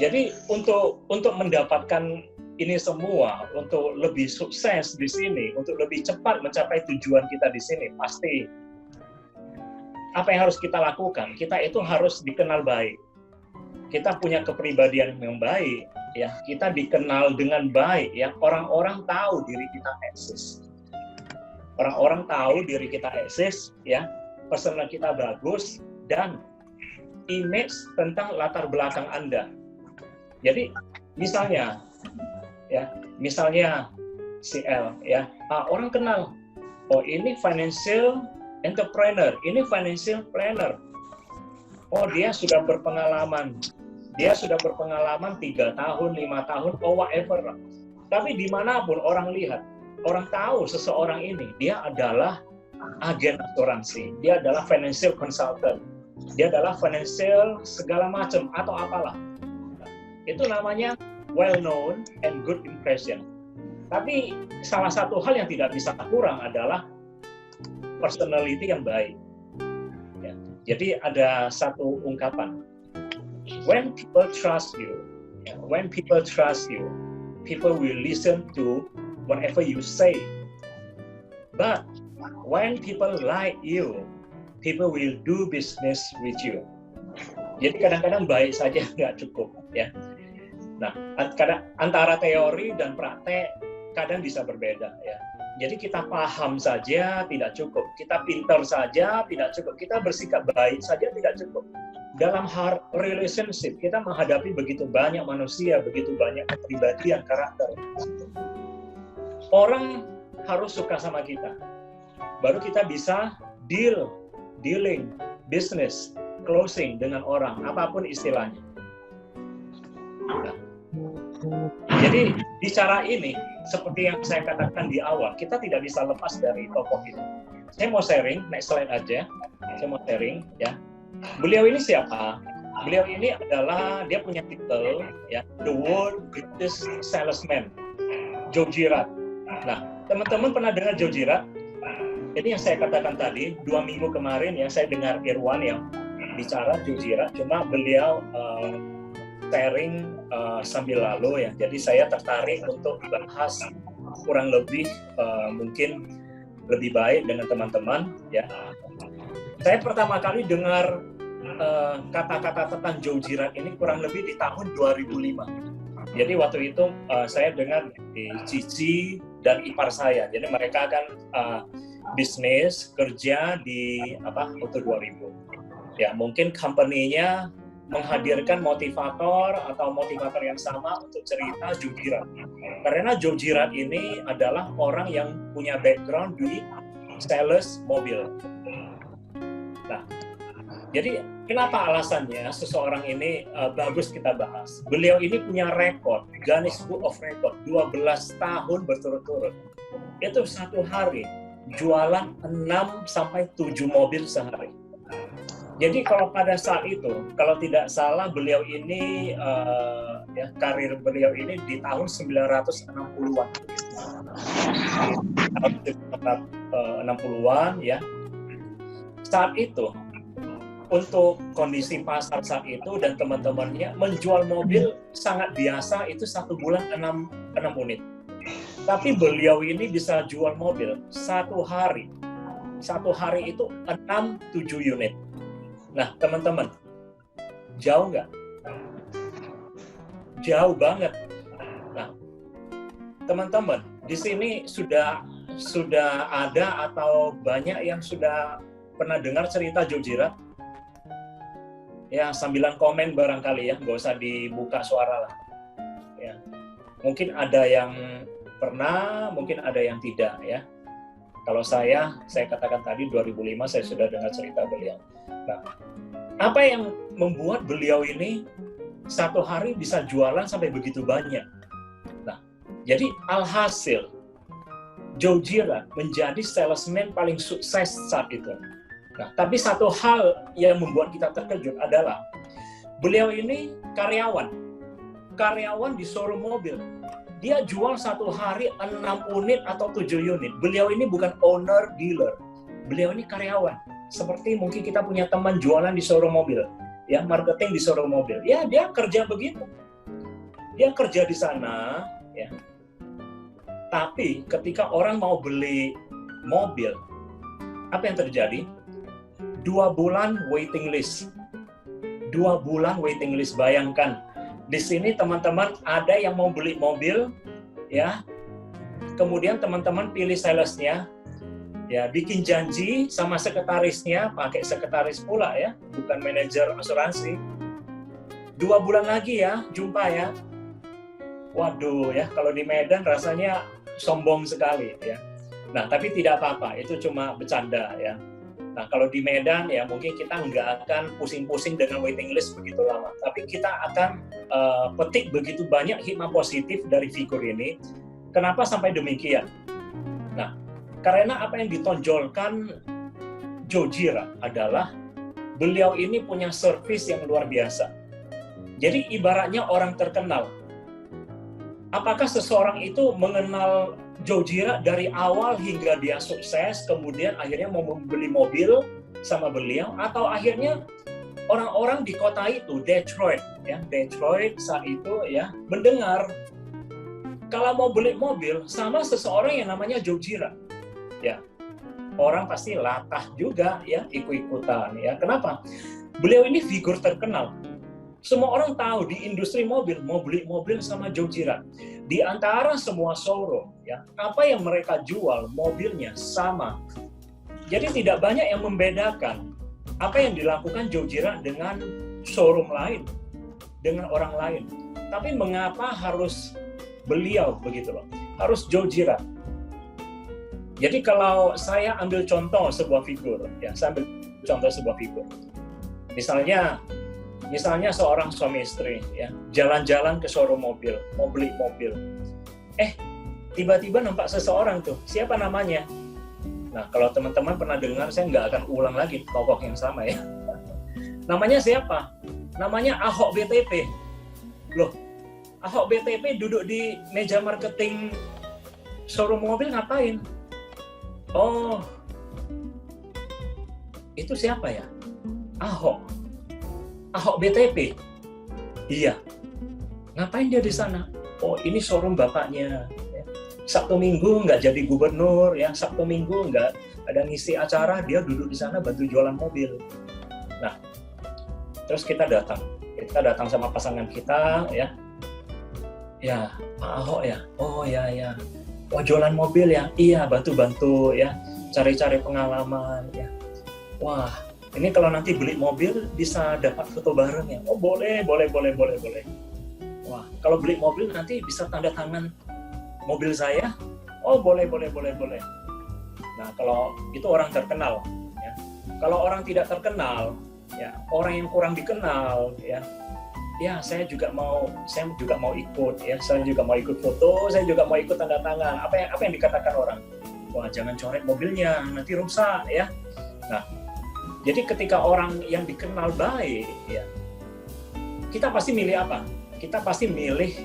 Jadi untuk mendapatkan ini semua, untuk lebih sukses di sini, untuk lebih cepat mencapai tujuan kita di sini, pasti apa yang harus kita lakukan? Kita itu harus dikenal baik. Kita punya kepribadian yang baik, ya. Kita dikenal dengan baik, ya. Orang-orang tahu diri kita eksis. Orang-orang tahu diri kita eksis, ya. Personal kita bagus, dan image tentang latar belakang Anda. Jadi misalnya CL, ya, orang kenal, oh ini financial entrepreneur, ini financial planner, oh dia sudah berpengalaman 3 tahun, 5 tahun, oh whatever. Tapi dimanapun orang lihat, orang tahu seseorang ini, dia adalah agen asuransi, dia adalah financial consultant, dia adalah financial segala macam atau apalah. Itu namanya well known and good impression. Tapi salah satu hal yang tidak bisa kurang adalah personality yang baik. Ya. Jadi ada satu ungkapan, when people trust you, people will listen to whatever you say. But when people like you, people will do business with you. Jadi kadang-kadang baik saja nggak cukup, ya. Nah, antara teori dan praktek kadang bisa berbeda, ya. Jadi kita paham saja tidak cukup, kita pintar saja tidak cukup, kita bersikap baik saja tidak cukup. Dalam hal relationship kita menghadapi begitu banyak manusia, begitu banyak kepribadian, karakter. Orang harus suka sama kita, baru kita bisa dealing, business, closing dengan orang, apapun istilahnya. Nah, jadi bicara ini, seperti yang saya katakan di awal, kita tidak bisa lepas dari tokoh ini. Saya mau sharing, next slide aja. Saya mau sharing, ya. Beliau ini siapa? Beliau ini adalah, dia punya titel, ya, The World Greatest Salesman, Joe Girard. Nah, teman-teman pernah dengar Joe Girard? Jadi yang saya katakan tadi, 2 minggu kemarin ya, saya dengar Irwan yang bicara Joe Girard, cuma beliau sharing sambil lalu ya. Jadi saya tertarik untuk bahas kurang lebih mungkin lebih baik dengan teman-teman ya. Saya pertama kali dengar kata-kata tentang Joe Girard ini kurang lebih di tahun 2005. Jadi waktu itu saya dengar di Cici dan ipar saya. Jadi mereka kan bisnis kerja di Auto 2000. Ya, mungkin company-nya menghadirkan motivator atau motivator yang sama untuk cerita Joe Girard. Karena Joe Girard ini adalah orang yang punya background di sales mobil. Nah, jadi kenapa alasannya seseorang ini bagus kita bahas? Beliau ini punya rekor, Guinness Book of Record, 12 tahun berturut-turut. Itu satu hari jualan 6-7 mobil sehari. Jadi kalau pada saat itu, kalau tidak salah beliau ini, karir beliau ini di tahun 960-an. Tahun 960-an ya. Saat itu, untuk kondisi pasar saat itu dan teman-temannya, menjual mobil sangat biasa, itu 1 bulan 6 unit. Tapi beliau ini bisa jual mobil satu hari itu 6-7 unit. Nah, teman-teman, jauh nggak? Jauh banget. Nah, teman-teman, di sini sudah ada atau banyak yang sudah pernah dengar cerita Joe Girard? Ya, sambilan komen barangkali ya, nggak usah dibuka suara lah. Ya, mungkin ada yang pernah, mungkin ada yang tidak ya. Kalau saya katakan tadi 2005 saya sudah dengar cerita beliau. Nah, apa yang membuat beliau ini satu hari bisa jualan sampai begitu banyak? Nah, jadi alhasil Joe Girard menjadi salesman paling sukses saat itu. Nah, tapi satu hal yang membuat kita terkejut adalah beliau ini karyawan di showroom mobil. Dia jual satu hari 6 unit atau 7 unit. Beliau ini bukan owner, dealer. Beliau ini karyawan. Seperti mungkin kita punya teman jualan di showroom mobil. Ya, marketing di showroom mobil. Ya, dia kerja begitu. Dia kerja di sana, ya. Tapi ketika orang mau beli mobil, apa yang terjadi? 2 bulan waiting list. 2 bulan waiting list, bayangkan. Di sini teman-teman ada yang mau beli mobil, ya. Kemudian teman-teman pilih salesnya, ya, bikin janji sama sekretarisnya, pakai sekretaris pula ya, bukan manajer asuransi. 2 bulan lagi ya, jumpa ya. Waduh ya, kalau di Medan rasanya sombong sekali ya. Nah, tapi tidak apa-apa, itu cuma bercanda ya. Nah, kalau di Medan ya mungkin kita nggak akan pusing-pusing dengan waiting list begitu lama. Tapi kita akan petik begitu banyak hikmah positif dari figur ini. Kenapa sampai demikian? Nah, karena apa yang ditonjolkan Jojira adalah beliau ini punya servis yang luar biasa. Jadi ibaratnya orang terkenal. Apakah seseorang itu mengenal Jojira dari awal hingga dia sukses, kemudian akhirnya mau membeli mobil sama beliau, atau akhirnya orang-orang di kota itu, Detroit, ya, Detroit saat itu ya mendengar kalau mau beli mobil sama seseorang yang namanya Jojira, ya, orang pasti latah juga ya, ikut-ikutan ya. Kenapa? Beliau ini figur terkenal. Semua orang tahu di industri mobil mau beli mobil sama Jojira. Di antara semua showroom, ya, apa yang mereka jual mobilnya sama. Jadi tidak banyak yang membedakan apa yang dilakukan Jojira dengan showroom lain, dengan orang lain. Tapi mengapa harus beliau begitu loh? Harus Jojira. Jadi kalau saya ambil contoh sebuah figur, ya, saya ambil contoh sebuah figur. Misalnya seorang suami istri ya, jalan-jalan ke showroom mobil, mau beli mobil. Tiba-tiba nampak seseorang tuh, siapa namanya? Nah, kalau teman-teman pernah dengar, saya nggak akan ulang lagi tokoh yang sama ya. Namanya siapa? Namanya Ahok BTP. Loh, Ahok BTP duduk di meja marketing showroom mobil ngapain? Oh, itu siapa ya? Ahok BTP. Iya. Ngapain dia di sana? Oh, ini showroom bapaknya. Sabtu Minggu nggak jadi gubernur, ya. Sabtu Minggu nggak ada ngisi acara, dia duduk di sana bantu jualan mobil. Nah, terus kita datang sama pasangan kita, ya. Ya, Pak Ahok ya. Oh ya. Oh, jualan mobil ya. Iya, bantu-bantu ya. Cari-cari pengalaman ya. Wah, ini kalau nanti beli mobil bisa dapat foto bareng ya. Oh boleh. Wah, kalau beli mobil nanti bisa tanda tangan mobil saya. Oh boleh. Nah, kalau itu orang terkenal ya. Kalau orang tidak terkenal ya, orang yang kurang dikenal ya. Ya, saya juga mau ikut ya. Saya juga mau ikut foto, saya juga mau ikut tanda tangan. Apa yang dikatakan orang? Wah, jangan coret mobilnya, nanti rusak ya. Nah, jadi ketika orang yang dikenal baik, ya, kita pasti milih apa? Kita pasti milih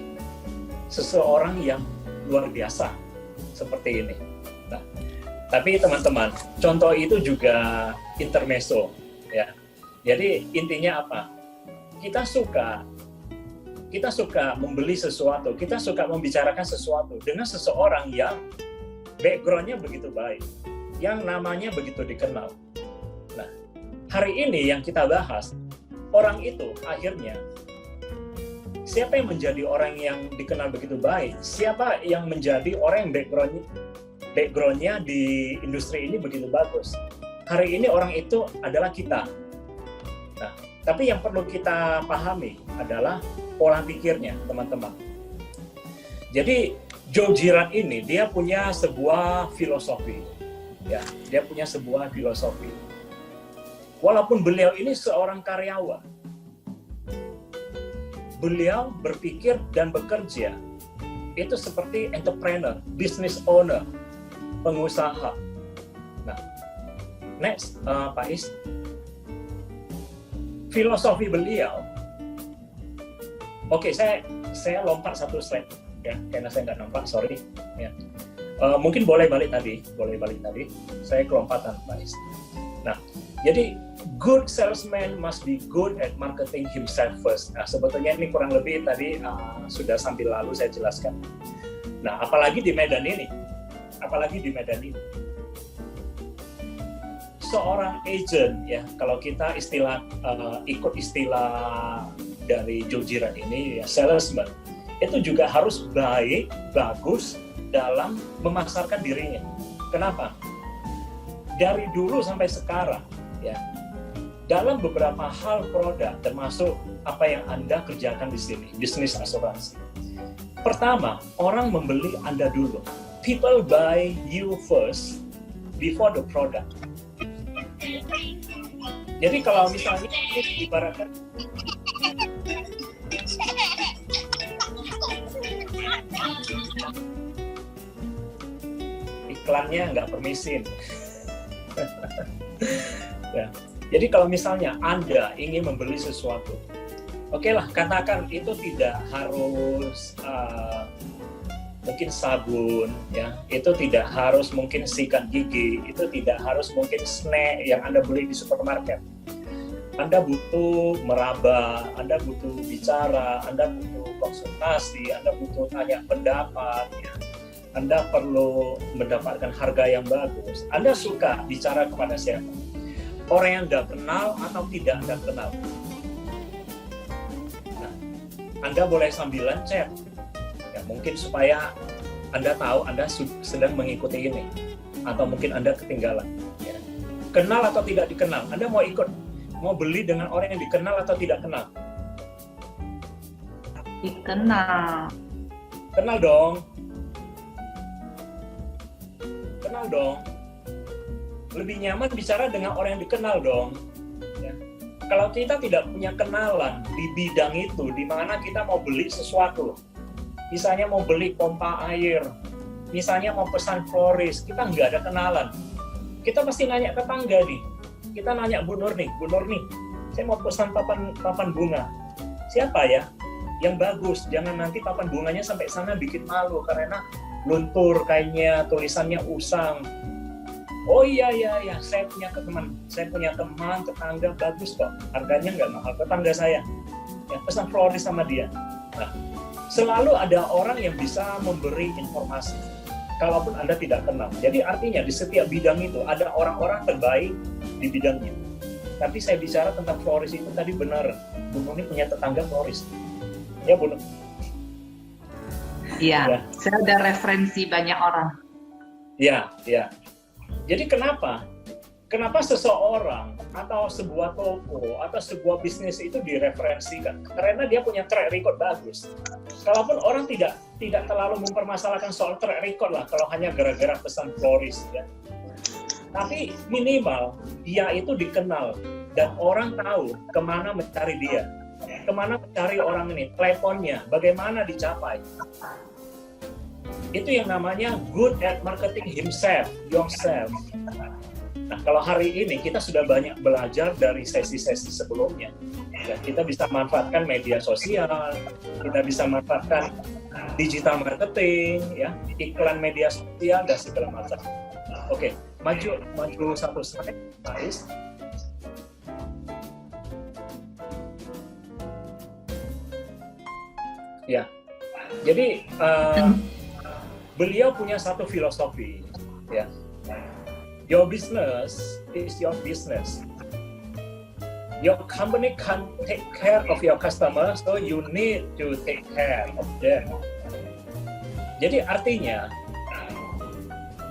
seseorang yang luar biasa seperti ini. Nah, tapi teman-teman, contoh itu juga intermezzo, ya. Jadi intinya apa? Kita suka membeli sesuatu, kita suka membicarakan sesuatu dengan seseorang yang background-nya begitu baik, yang namanya begitu dikenal. Nah, hari ini yang kita bahas, orang itu akhirnya, siapa yang menjadi orang yang dikenal begitu baik? Siapa yang menjadi orang yang background-nya di industri ini begitu bagus? Hari ini orang itu adalah kita. Nah, tapi yang perlu kita pahami adalah pola pikirnya, teman-teman. Jadi, Jojira ini, dia punya sebuah filosofi. Ya, dia punya sebuah filosofi. Walaupun beliau ini seorang karyawan, beliau berpikir dan bekerja itu seperti entrepreneur, business owner, pengusaha. Nah, next, Pak Is, filosofi beliau. Oke, saya lompat satu slide ya, karena saya nggak nampak, sorry. Ya. Mungkin boleh balik tadi. Saya kelompatan, Pak Is. Nah, jadi good salesman must be good at marketing himself first. Nah, sebetulnya ini kurang lebih tadi sudah sambil lalu saya jelaskan. Nah, apalagi di Medan ini. Seorang agent, ya, kalau kita ikut istilah dari Joe Girard ini, ya, salesman, itu juga harus bagus dalam memasarkan dirinya. Kenapa? Dari dulu sampai sekarang, ya, dalam beberapa hal produk, termasuk apa yang Anda kerjakan di sini, bisnis asuransi. Pertama, orang membeli Anda dulu. People buy you first before the product. Jadi kalau misalnya ibaratkan iklannya nggak permisin. Ya. Jadi kalau misalnya Anda ingin membeli sesuatu, oke lah, katakan itu tidak harus mungkin sabun, ya, itu tidak harus mungkin sikat gigi, itu tidak harus mungkin snack yang Anda beli di supermarket. Anda butuh meraba, Anda butuh bicara, Anda butuh konsultasi, Anda butuh tanya pendapat, ya. Anda perlu mendapatkan harga yang bagus. Anda suka bicara kepada siapa? Orang yang Anda kenal atau tidak Anda kenal? Nah, Anda boleh sambilan chat. Ya, mungkin supaya Anda tahu Anda sedang mengikuti ini, atau mungkin Anda ketinggalan. Ya. Kenal atau tidak dikenal, Anda mau ikut, mau beli dengan orang yang dikenal atau tidak kenal? Dikenal. Kenal dong. Kenal dong. Lebih nyaman bicara dengan orang yang dikenal dong. Ya. Kalau kita tidak punya kenalan di bidang itu, di mana kita mau beli sesuatu, misalnya mau beli pompa air, misalnya mau pesan florist, kita nggak ada kenalan. Kita pasti nanya tetangga nih. Kita nanya Bu Nur nih, saya mau pesan papan bunga. Siapa ya? Yang bagus, jangan nanti papan bunganya sampai sana bikin malu karena luntur kainnya, tulisannya usang. Oh iya, saya punya teman tetangga bagus kok, harganya nggak mahal, tetangga saya. Ya, pesan florist sama dia. Nah, selalu ada orang yang bisa memberi informasi, kalaupun Anda tidak kenal. Jadi artinya di setiap bidang itu ada orang-orang terbaik di bidangnya. Tapi saya bicara tentang florist itu tadi benar, Bu Nuni punya tetangga florist. Ya, Bu Nuni. Iya, ya. Saya ada referensi banyak orang. Ya. Jadi kenapa seseorang atau sebuah toko atau sebuah bisnis itu direferensikan? Karena dia punya track record bagus. Kalaupun orang tidak terlalu mempermasalahkan soal track record lah, kalau hanya gara-gara pesan florist, ya. Tapi minimal dia itu dikenal dan orang tahu kemana mencari dia, kemana mencari orang ini, teleponnya, bagaimana dicapai. Itu yang namanya good at marketing himself, yourself. Nah, kalau hari ini kita sudah banyak belajar dari sesi-sesi sebelumnya. Ya, kita bisa manfaatkan media sosial, kita bisa manfaatkan digital marketing, ya, iklan media sosial dan segala macam. Oke, maju satu slide, guys. Ya, jadi beliau punya satu filosofi, ya. Your business is your business. Your company can take care of your customer, so you need to take care of them. Jadi artinya,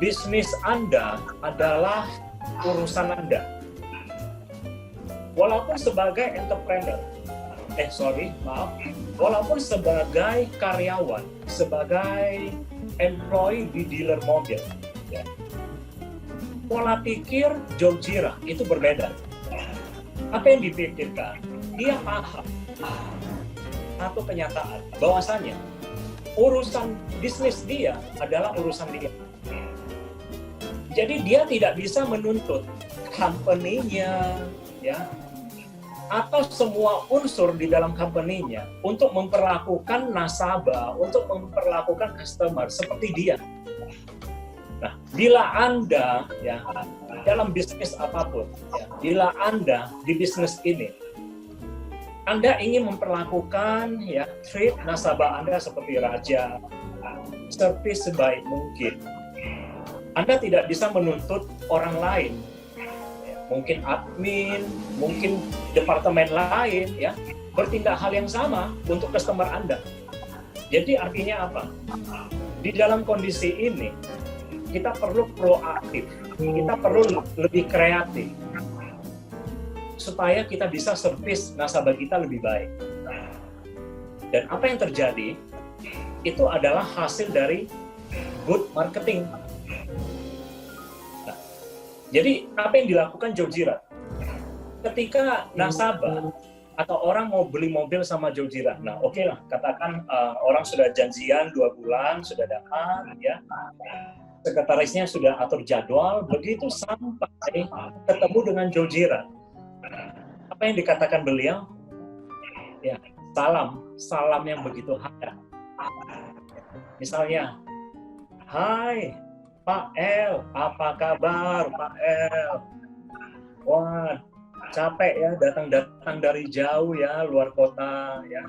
bisnis Anda adalah urusan Anda. Walaupun sebagai entrepreneur, walaupun sebagai karyawan, sebagai employee di dealer mobil, ya. Pola pikir Joe Girard itu berbeda. Apa yang dipikirkan? Dia paham satu kenyataan bahwasanya urusan bisnis dia adalah urusan dia. Jadi dia tidak bisa menuntut company-nya, ya, atau semua unsur di dalam company-nya untuk memperlakukan nasabah, untuk memperlakukan customer seperti dia. Nah, bila Anda ya dalam bisnis apapun, ya, bila Anda di bisnis ini Anda ingin memperlakukan ya treat nasabah Anda seperti raja, servis sebaik mungkin, Anda tidak bisa menuntut orang lain, ya, mungkin admin, mungkin departemen lain, ya, bertindak hal yang sama untuk customer Anda. Jadi artinya apa? Di dalam kondisi ini, kita perlu proaktif, kita perlu lebih kreatif, supaya kita bisa servis nasabah kita lebih baik. Dan apa yang terjadi, itu adalah hasil dari good marketing. Nah, jadi apa yang dilakukan Joe Girard? Ketika nasabah atau orang mau beli mobil sama Joe Girard, nah oke lah, katakan orang sudah janjian 2 bulan, sudah datang, ya, sekretarisnya sudah atur jadwal, begitu sampai ketemu dengan Joe Girard, apa yang dikatakan beliau? Ya, salam yang begitu hangat. Misalnya, hai Pak El, apa kabar Pak El? Wah, capek ya datang dari jauh ya, luar kota ya.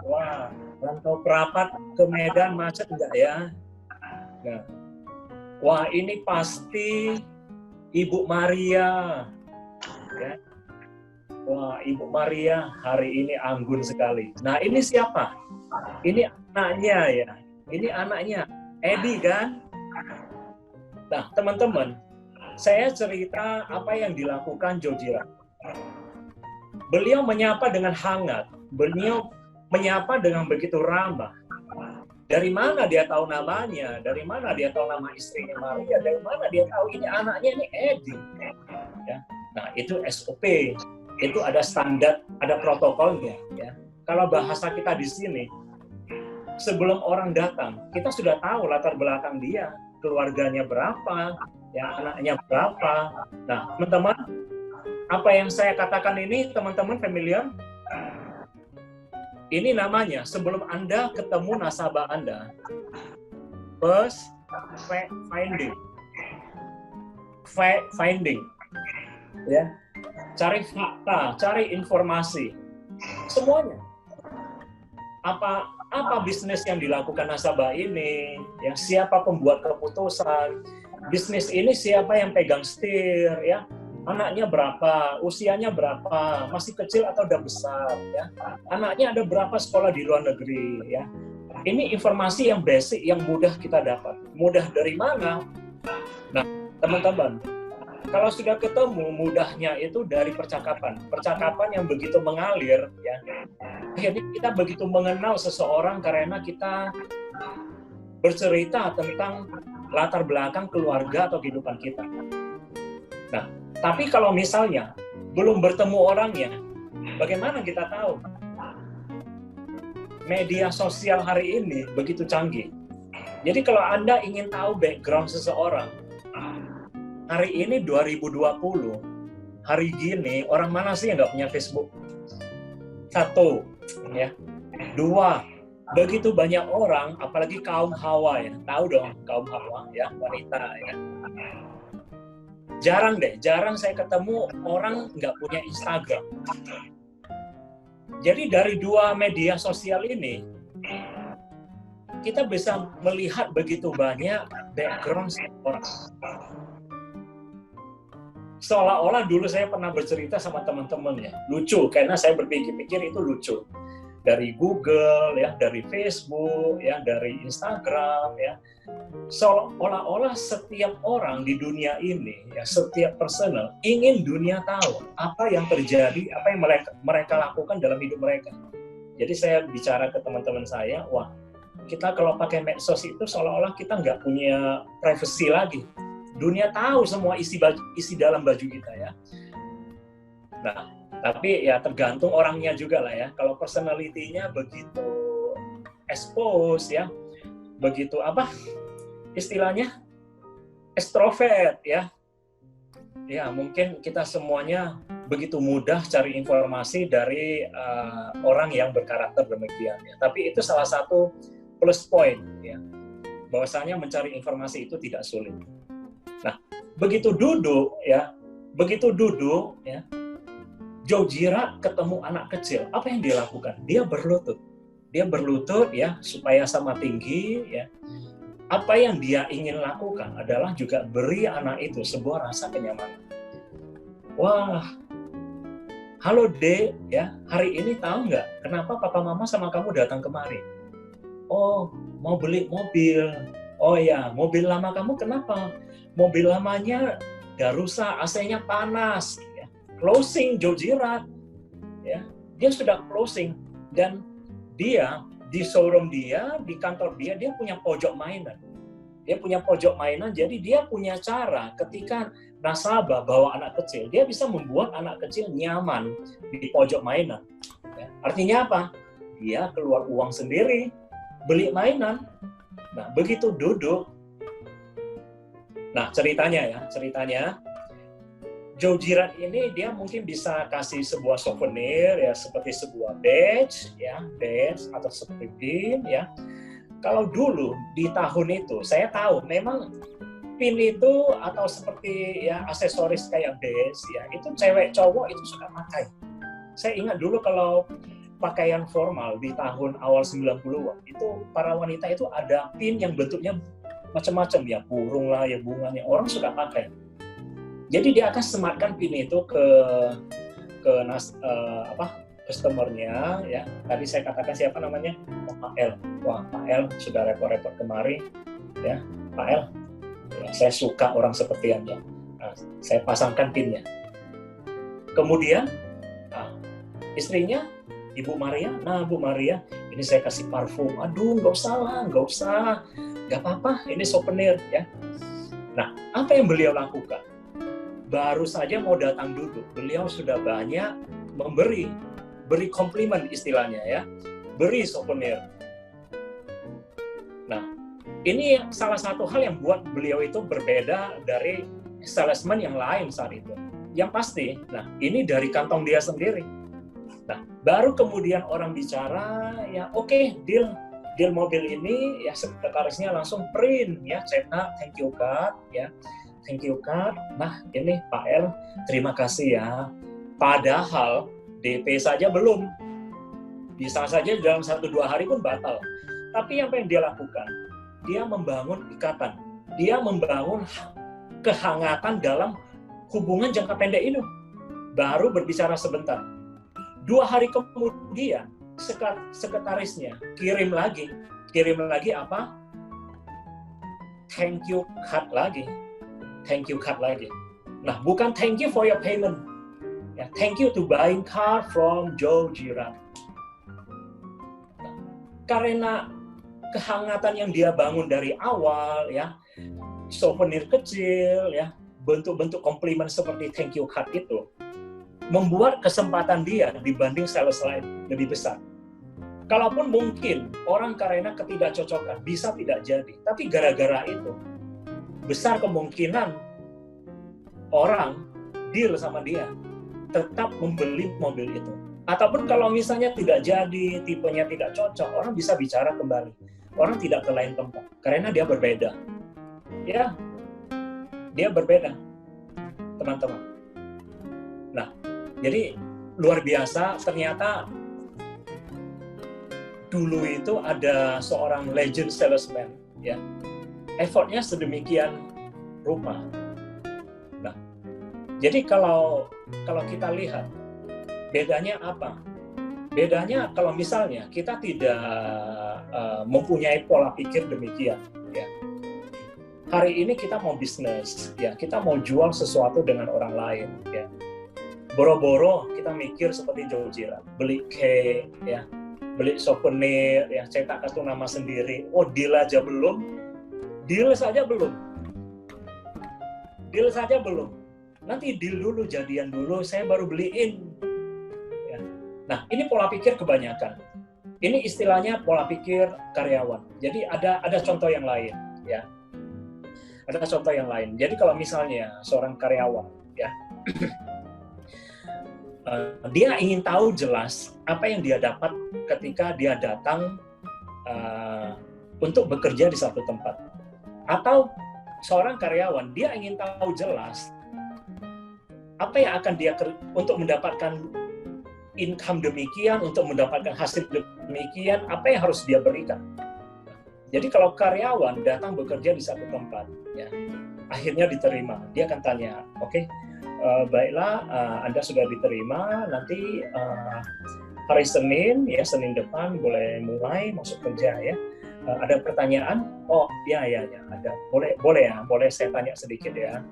Wah, rantau perapat ke Medan macet enggak ya? Nah, wah ini pasti Ibu Maria. Ya. Wah, Ibu Maria hari ini anggun sekali. Nah, ini siapa? Ini anaknya ya. Ini anaknya, Edi kan? Nah, teman-teman, saya cerita apa yang dilakukan Joe Girard. Beliau menyapa dengan hangat. Beliau menyapa dengan begitu ramah. Dari mana dia tahu namanya? Dari mana dia tahu nama istrinya Maria? Dari mana dia tahu ini anaknya ini Edi? Ya. Nah, itu SOP. Itu ada standar, ada protokolnya. Ya. Kalau bahasa kita di sini, sebelum orang datang, kita sudah tahu latar belakang dia, keluarganya berapa, ya anaknya berapa. Nah, teman-teman, apa yang saya katakan ini, teman-teman familiar? Ini namanya, sebelum Anda ketemu nasabah Anda, first finding, ya. Cari fakta, cari informasi, semuanya. Apa bisnis yang dilakukan nasabah ini, ya siapa pembuat keputusan, bisnis ini siapa yang pegang setir, ya anaknya berapa, usianya berapa, masih kecil atau udah besar, ya anaknya ada berapa sekolah di luar negeri, ya ini informasi yang basic yang mudah kita dapat. Mudah dari mana? Nah, teman-teman, kalau sudah ketemu, mudahnya itu dari percakapan yang begitu mengalir, ya. Akhirnya kita begitu mengenal seseorang karena kita bercerita tentang latar belakang keluarga atau kehidupan kita. Nah, tapi kalau misalnya belum bertemu orangnya, bagaimana kita tahu? Media sosial hari ini begitu canggih. Jadi kalau Anda ingin tahu background seseorang, hari ini 2020, hari gini, orang mana sih yang nggak punya Facebook? 1, ya. 2, begitu banyak orang, apalagi kaum Hawa ya, tahu dong kaum Hawa ya, wanita ya. Jarang saya ketemu orang nggak punya Instagram. Jadi dari 2 media sosial ini, kita bisa melihat begitu banyak background orang. Seolah-olah dulu saya pernah bercerita sama teman-teman ya, lucu karena saya berpikir-pikir itu lucu. Dari Google ya, dari Facebook ya, dari Instagram ya. Seolah-olah setiap orang di dunia ini ya, setiap personal ingin dunia tahu apa yang terjadi, apa yang mereka lakukan dalam hidup mereka. Jadi saya bicara ke teman-teman saya, wah, kita kalau pakai medsos itu seolah-olah kita nggak punya privacy lagi. Dunia tahu semua isi dalam baju kita ya. Nah, tapi ya tergantung orangnya juga lah ya. Kalau personality-nya begitu expose ya, begitu apa istilahnya extrovert ya. Ya mungkin kita semuanya begitu mudah cari informasi dari orang yang berkarakter demikian ya. Tapi itu salah satu plus point ya. bahwasanya mencari informasi itu tidak sulit. Nah, begitu duduk ya, Joe Girard ketemu anak kecil, apa yang dia lakukan? Dia berlutut ya, supaya sama tinggi ya. Apa yang dia ingin lakukan adalah juga beri anak itu sebuah rasa kenyamanan. Wah, halo Dek, ya, hari ini tahu nggak kenapa papa mama sama kamu datang kemari? Oh, mau beli mobil. Oh ya, mobil lama kamu kenapa? Mobil lamanya udah rusak, AC-nya panas. Ya. Closing Joe Girard, ya, dia sudah closing dan dia di showroom dia, di kantor dia punya pojok mainan. Dia punya pojok mainan, jadi dia punya cara ketika nasabah bawa anak kecil, dia bisa membuat anak kecil nyaman di pojok mainan. Ya. Artinya apa? Dia keluar uang sendiri, beli mainan. Nah, begitu duduk. Nah, ceritanya, Joe Girard ini dia mungkin bisa kasih sebuah souvenir ya, seperti sebuah badge atau seperti pin ya. Kalau dulu di tahun itu saya tahu memang pin itu atau seperti ya aksesoris kayak badge ya, itu cewek cowok itu suka pakai. Saya ingat dulu kalau pakaian formal di tahun awal 90-an itu para wanita itu ada pin yang bentuknya macam-macam ya, burung lah ya, bunganya, orang suka pakai. Jadi dia akan sematkan pin itu ke customernya ya. Tadi saya katakan siapa namanya? Pak L. Wah, Pak L sudah repot-repot kemari ya. Pak L, ya, saya suka orang seperti Anda. Nah, saya pasangkan pinnya. Kemudian istrinya Ibu Maria, nah Bu Maria, ini saya kasih parfum. Aduh, nggak usah, nggak apa-apa, ini souvenir ya. Nah, apa yang beliau lakukan? Baru saja mau datang duduk, beliau sudah banyak beri komplimen istilahnya ya, beri souvenir. Nah, ini salah satu hal yang buat beliau itu berbeda dari salesman yang lain saat itu. Yang pasti, nah ini dari kantong dia sendiri. Nah, baru kemudian orang bicara, ya oke, deal mobil ini, ya sekretarisnya langsung print, ya cetak, thank you card, ya. Thank you card. Nah, ini Pak L, terima kasih ya. Padahal DP saja belum. Bisa saja dalam 1-2 hari pun batal. Tapi apa yang dia lakukan? Dia membangun ikatan. Dia membangun kehangatan dalam hubungan jangka pendek itu. Baru berbicara sebentar. 2 hari kemudian, sekretarisnya kirim lagi apa? Thank you card lagi. Nah, bukan thank you for your payment. Ya, thank you to buying car from Joe Girard. Nah, karena kehangatan yang dia bangun dari awal, ya, souvenir kecil, ya, bentuk-bentuk komplimen seperti thank you card itu, membuat kesempatan dia dibanding sales lain lebih besar. Kalaupun mungkin orang karena ketidakcocokan bisa tidak jadi, tapi gara-gara itu, besar kemungkinan orang deal sama dia, tetap membeli mobil itu. Ataupun kalau misalnya tidak jadi, tipenya tidak cocok, orang bisa bicara kembali. Orang tidak ke lain tempat, karena dia berbeda. Ya, dia berbeda, teman-teman. Nah, jadi luar biasa, ternyata dulu itu ada seorang legend salesman, ya. Effortnya sedemikian rupa. Nah, jadi kalau kita lihat bedanya apa? Bedanya kalau misalnya kita tidak mempunyai pola pikir demikian, ya. Hari ini kita mau bisnis, ya, kita mau jual sesuatu dengan orang lain, ya. Boro-boro kita mikir seperti Joe Girard, beli cake, ya, beli souvenir, ya, cetak kartu nama sendiri. Oh, deal saja belum. Nanti deal dulu, jadian dulu, saya baru beliin. Ya. Nah, ini pola pikir kebanyakan. Ini istilahnya pola pikir karyawan. Jadi ada contoh yang lain, ya. Ada contoh yang lain. Jadi kalau misalnya seorang karyawan, ya, dia ingin tahu jelas apa yang dia dapat ketika dia datang untuk bekerja di satu tempat. Atau seorang karyawan, dia ingin tahu jelas apa yang akan dia untuk mendapatkan income demikian, untuk mendapatkan hasil demikian, apa yang harus dia berikan. Jadi kalau karyawan datang bekerja di satu tempat, ya, akhirnya diterima, dia akan tanya, oke, baiklah, Anda sudah diterima, nanti hari Senin, ya Senin depan boleh mulai masuk kerja ya. Ada pertanyaan? Oh, ya, ada. Boleh saya tanya sedikit ya.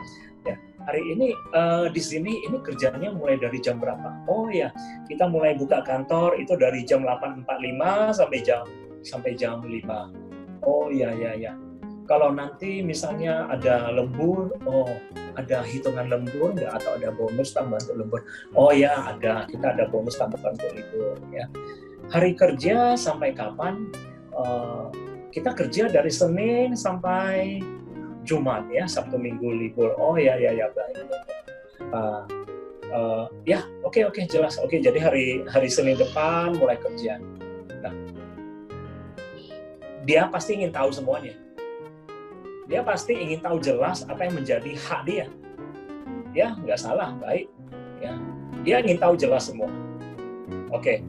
Ya, hari ini di sini ini kerjanya mulai dari jam berapa? Oh ya, kita mulai buka kantor itu dari jam 8.45 sampai jam 5. Oh ya. Kalau nanti misalnya ada lembur, ada hitungan lembur nggak, atau ada bonus tambah untuk lembur? Oh ya, kita ada bonus tambah untuk libur ya. Hari kerja sampai kapan? Kita kerja dari Senin sampai Jumat ya, Sabtu Minggu libur. Oh ya baik. Ya, oke jelas. Oke, jadi hari Senin depan mulai kerja. Nah, dia pasti ingin tahu semuanya. Dia pasti ingin tahu jelas apa yang menjadi hak dia. Ya, nggak salah, baik. Ya, dia ingin tahu jelas semua. Oke.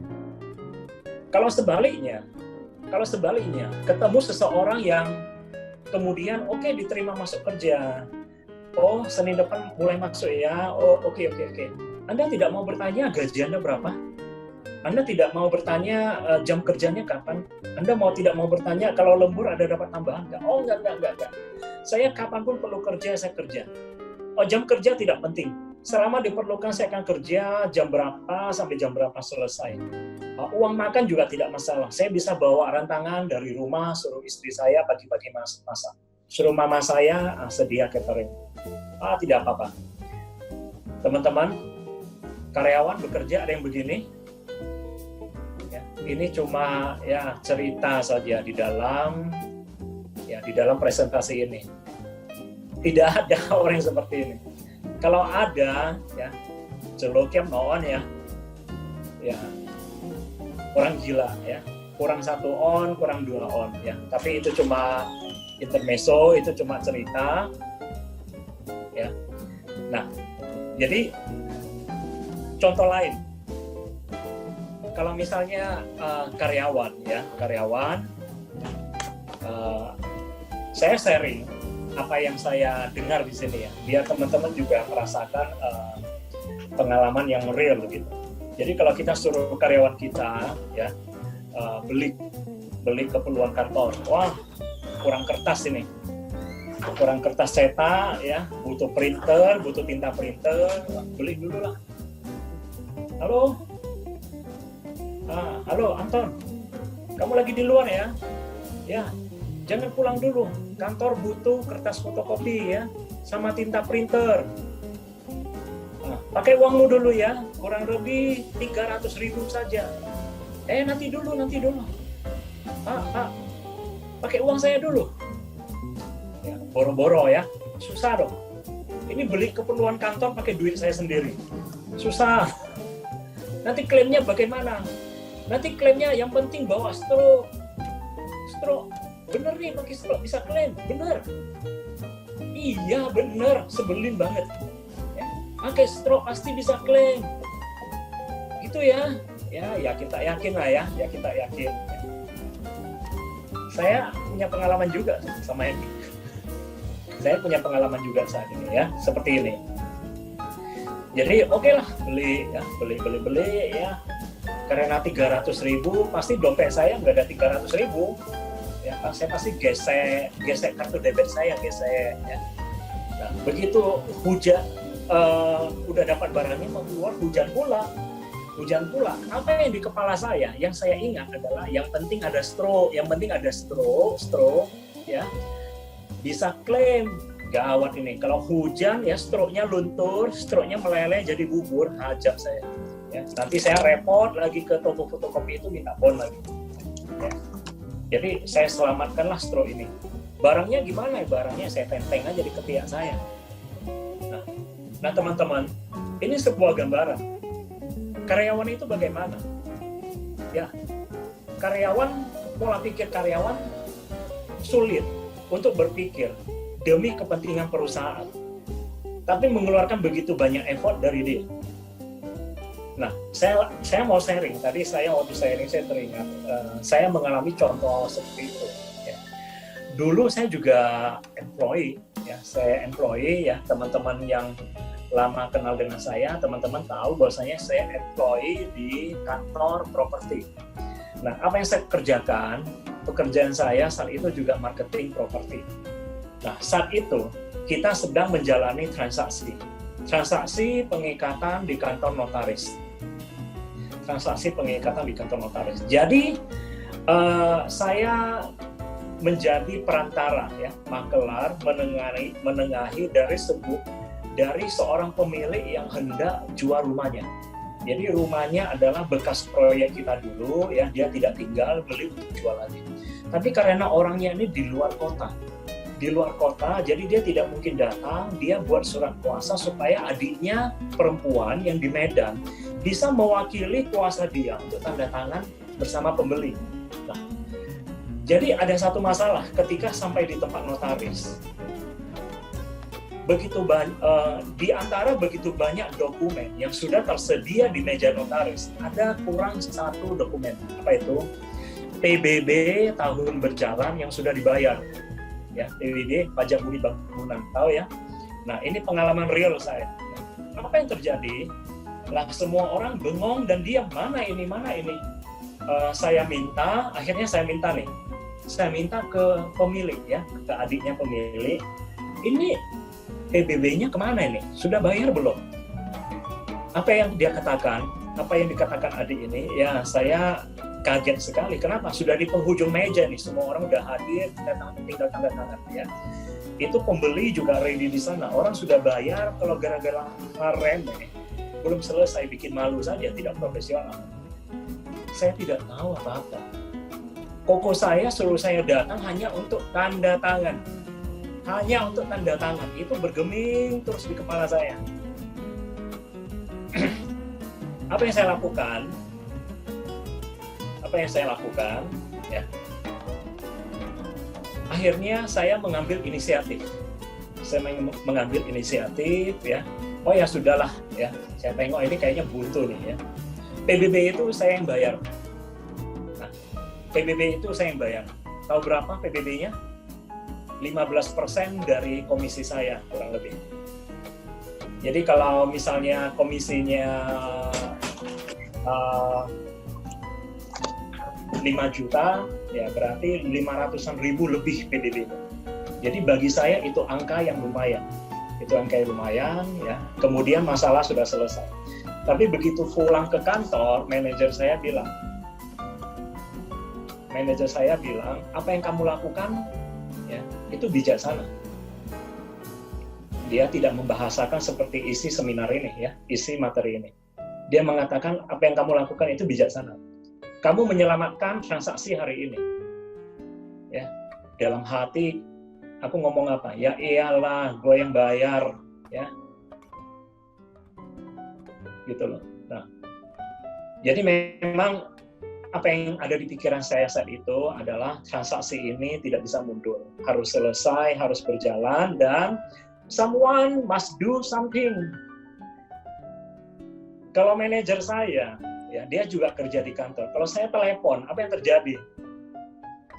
Kalau sebaliknya, ketemu seseorang yang kemudian diterima masuk kerja. Oh, Senin depan mulai masuk ya. Oh, oke. Anda tidak mau bertanya gaji Anda berapa? Anda tidak mau bertanya jam kerjanya kapan? Anda tidak mau bertanya kalau lembur ada dapat tambahan nggak? Oh, enggak. Saya kapanpun perlu kerja, saya kerja. Oh, jam kerja tidak penting. Selama diperlukan saya akan kerja jam berapa sampai jam berapa selesai. Uang makan juga tidak masalah. Saya bisa bawa rantangan dari rumah, suruh istri saya pagi-pagi masak. Suruh mama saya sedia catering. Tidak apa-apa. Teman-teman, karyawan bekerja ada yang begini. Ya, ini cuma ya cerita saja di dalam presentasi ini. Tidak ada orang seperti ini. Kalau ada, ya, celokem on ya, orang gila ya, kurang 1 on, kurang 2 on ya. Tapi itu cuma intermezzo, itu cuma cerita, ya. Nah, jadi contoh lain, kalau misalnya karyawan, saya sharing apa yang saya dengar di sini ya, biar teman-teman juga merasakan pengalaman yang real gitu. Jadi kalau kita suruh karyawan kita ya beli keperluan kantor, wah kurang kertas ini, kurang kertas cetak ya, butuh printer, butuh tinta printer, beli dulu lah. Halo Anton, kamu lagi di luar ya? Ya. Jangan pulang dulu, kantor butuh kertas fotokopi ya, sama tinta printer. Pakai uangmu dulu ya, kurang lebih 300.000 saja. Nanti dulu. Pakai uang saya dulu. Ya, boro-boro ya, susah dong. Ini beli keperluan kantor pakai duit saya sendiri, susah. Nanti klaimnya bagaimana? Nanti klaimnya yang penting bawa stroke. Bener nih pakai stroke bisa klaim, bener. Iya bener, sebelin banget. Pakai stroke pasti bisa klaim. Gitu ya. Ya kita yakin lah ya kita yakin. Saya punya pengalaman juga sama ini. Saya punya pengalaman juga saat ini ya, seperti ini. Jadi oke lah beli ya. Karena 300.000 pasti dompet saya nggak ada 300.000. Ya, saya pasti gesek kartu debit saya gesek ya. Nah, begitu hujan udah dapat barangnya mau keluar hujan pula. Apa yang di kepala saya yang saya ingat adalah yang penting ada stroke ya, bisa klaim. Gawat ini kalau hujan ya, stroke-nya luntur, stroke-nya meleleh jadi bubur, hajab saya ya. Nanti saya repot lagi ke toko fotokopi itu minta bon lagi ya. Jadi saya selamatkanlah stroke ini. Barangnya gimana? Barangnya saya tenteng aja di ketiak saya. Nah teman-teman, ini sebuah gambaran. Karyawan itu bagaimana? Ya, karyawan, pola pikir karyawan sulit untuk berpikir demi kepentingan perusahaan, tapi mengeluarkan begitu banyak effort dari dia. Nah, saya mau sharing. Tadi waktu sharing saya teringat, saya mengalami contoh seperti itu. Ya. Dulu saya juga employee, ya. Saya employee, ya. Teman-teman yang lama kenal dengan saya, teman-teman tahu bahwasanya saya employee di kantor properti. Nah, apa yang saya kerjakan? Pekerjaan saya saat itu juga marketing properti. Nah, saat itu kita sedang menjalani transaksi pengikatan di kantor notaris. Jadi saya menjadi perantara, ya, makelar menengahi dari seorang pemilik yang hendak jual rumahnya. Jadi rumahnya adalah bekas proyek kita dulu, ya, dia tidak tinggal, beli untuk jual lagi. Tapi karena orangnya ini di luar kota, jadi dia tidak mungkin datang. Dia buat surat kuasa supaya adiknya perempuan yang di Medan bisa mewakili kuasa dia untuk tanda tangan bersama pembeli. Nah, jadi ada satu masalah ketika sampai di tempat notaris. Di antara begitu banyak dokumen yang sudah tersedia di meja notaris, ada kurang satu dokumen. Apa itu? PBB tahun berjalan yang sudah dibayar. Ya, PBB, pajak bumi bangunan, tahu ya? Nah, ini pengalaman real saya. Apa yang terjadi? Lah, semua orang bengong dan diam. Mana ini? Akhirnya saya minta ke pemilik, ya, ke adiknya pemilik. Ini PBB-nya kemana ini? Sudah bayar belum? Apa yang dikatakan adik ini? Ya, saya kaget sekali. Kenapa? Sudah di penghujung meja nih, semua orang udah hadir, tinggal tanda tangan, ya. Itu pembeli juga ready di sana. Orang sudah bayar, kalau gara-gara remeh, belum selesai, bikin malu saja, tidak profesional. Saya tidak tahu apa-apa. Koko saya suruh saya datang hanya untuk tanda tangan. Itu bergeming terus di kepala saya. Apa yang saya lakukan? Ya. Akhirnya saya mengambil inisiatif. Ya. Oh ya sudahlah, ya. Saya tengok ini kayaknya buntu nih, ya. PBB itu saya yang bayar. Nah, Tahu berapa PBB-nya? 15% dari komisi saya kurang lebih. Jadi kalau misalnya komisinya 5 juta, ya berarti 500-an ribu lebih PBB. Jadi bagi saya itu angka yang lumayan. Ya. Kemudian masalah sudah selesai. Tapi begitu pulang ke kantor, manajer saya bilang, apa yang kamu lakukan, ya, itu bijaksana. Dia tidak membahasakan seperti isi seminar ini, ya, isi materi ini. Dia mengatakan apa yang kamu lakukan itu bijaksana. Kamu menyelamatkan transaksi hari ini. Ya, dalam hati aku ngomong apa? Ya iyalah, gue yang bayar, ya. Gitu loh. Nah, jadi memang apa yang ada di pikiran saya saat itu adalah transaksi ini tidak bisa mundur. Harus selesai, harus berjalan, dan someone must do something. Kalau manajer saya, ya, dia juga kerja di kantor. Kalau saya telepon, apa yang terjadi?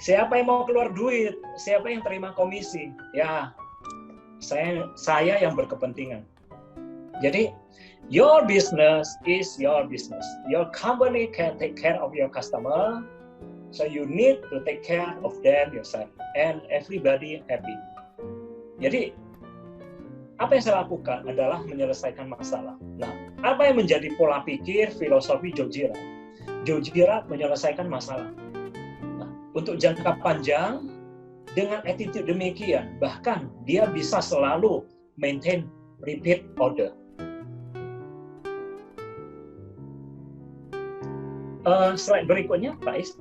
Siapa yang mau keluar duit? Siapa yang terima komisi? Ya, saya yang berkepentingan. Jadi, your business is your business. Your company can take care of your customer, so you need to take care of them yourself, and everybody happy. Jadi, apa yang saya lakukan adalah menyelesaikan masalah. Nah, apa yang menjadi pola pikir filosofi Joe Girard? Joe Girard menyelesaikan masalah. Nah, untuk jangka panjang, dengan attitude demikian, bahkan dia bisa selalu maintain repeat order. Slide berikutnya, Pak Is.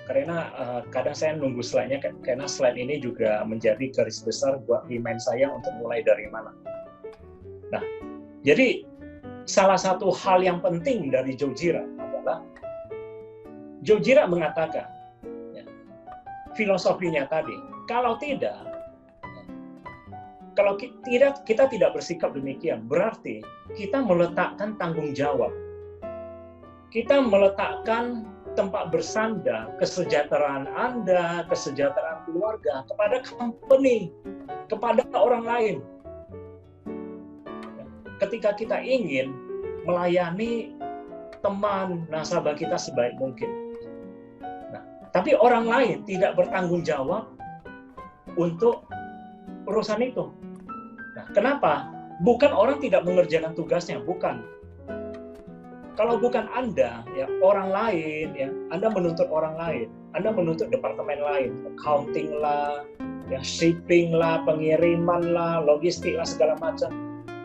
Karena kadang saya nunggu slide-nya, karena slide ini juga menjadi garis besar buat remind saya untuk mulai dari mana. Nah, jadi salah satu hal yang penting dari Joe Girard adalah Joe Girard mengatakan, ya, filosofinya tadi. Kalau kita tidak bersikap demikian, berarti kita meletakkan tanggung jawab. Kita meletakkan tempat bersandar kesejahteraan Anda, kesejahteraan keluarga kepada company, kepada orang lain. Ketika kita ingin melayani teman, nasabah kita sebaik mungkin. Nah, tapi orang lain tidak bertanggung jawab untuk urusan itu. Nah, kenapa? Bukan orang tidak mengerjakan tugasnya, bukan. Kalau bukan Anda, ya orang lain, ya Anda menuntut orang lain, Anda menuntut departemen lain, accounting lah, ya shipping lah, pengiriman lah, logistik lah, segala macam.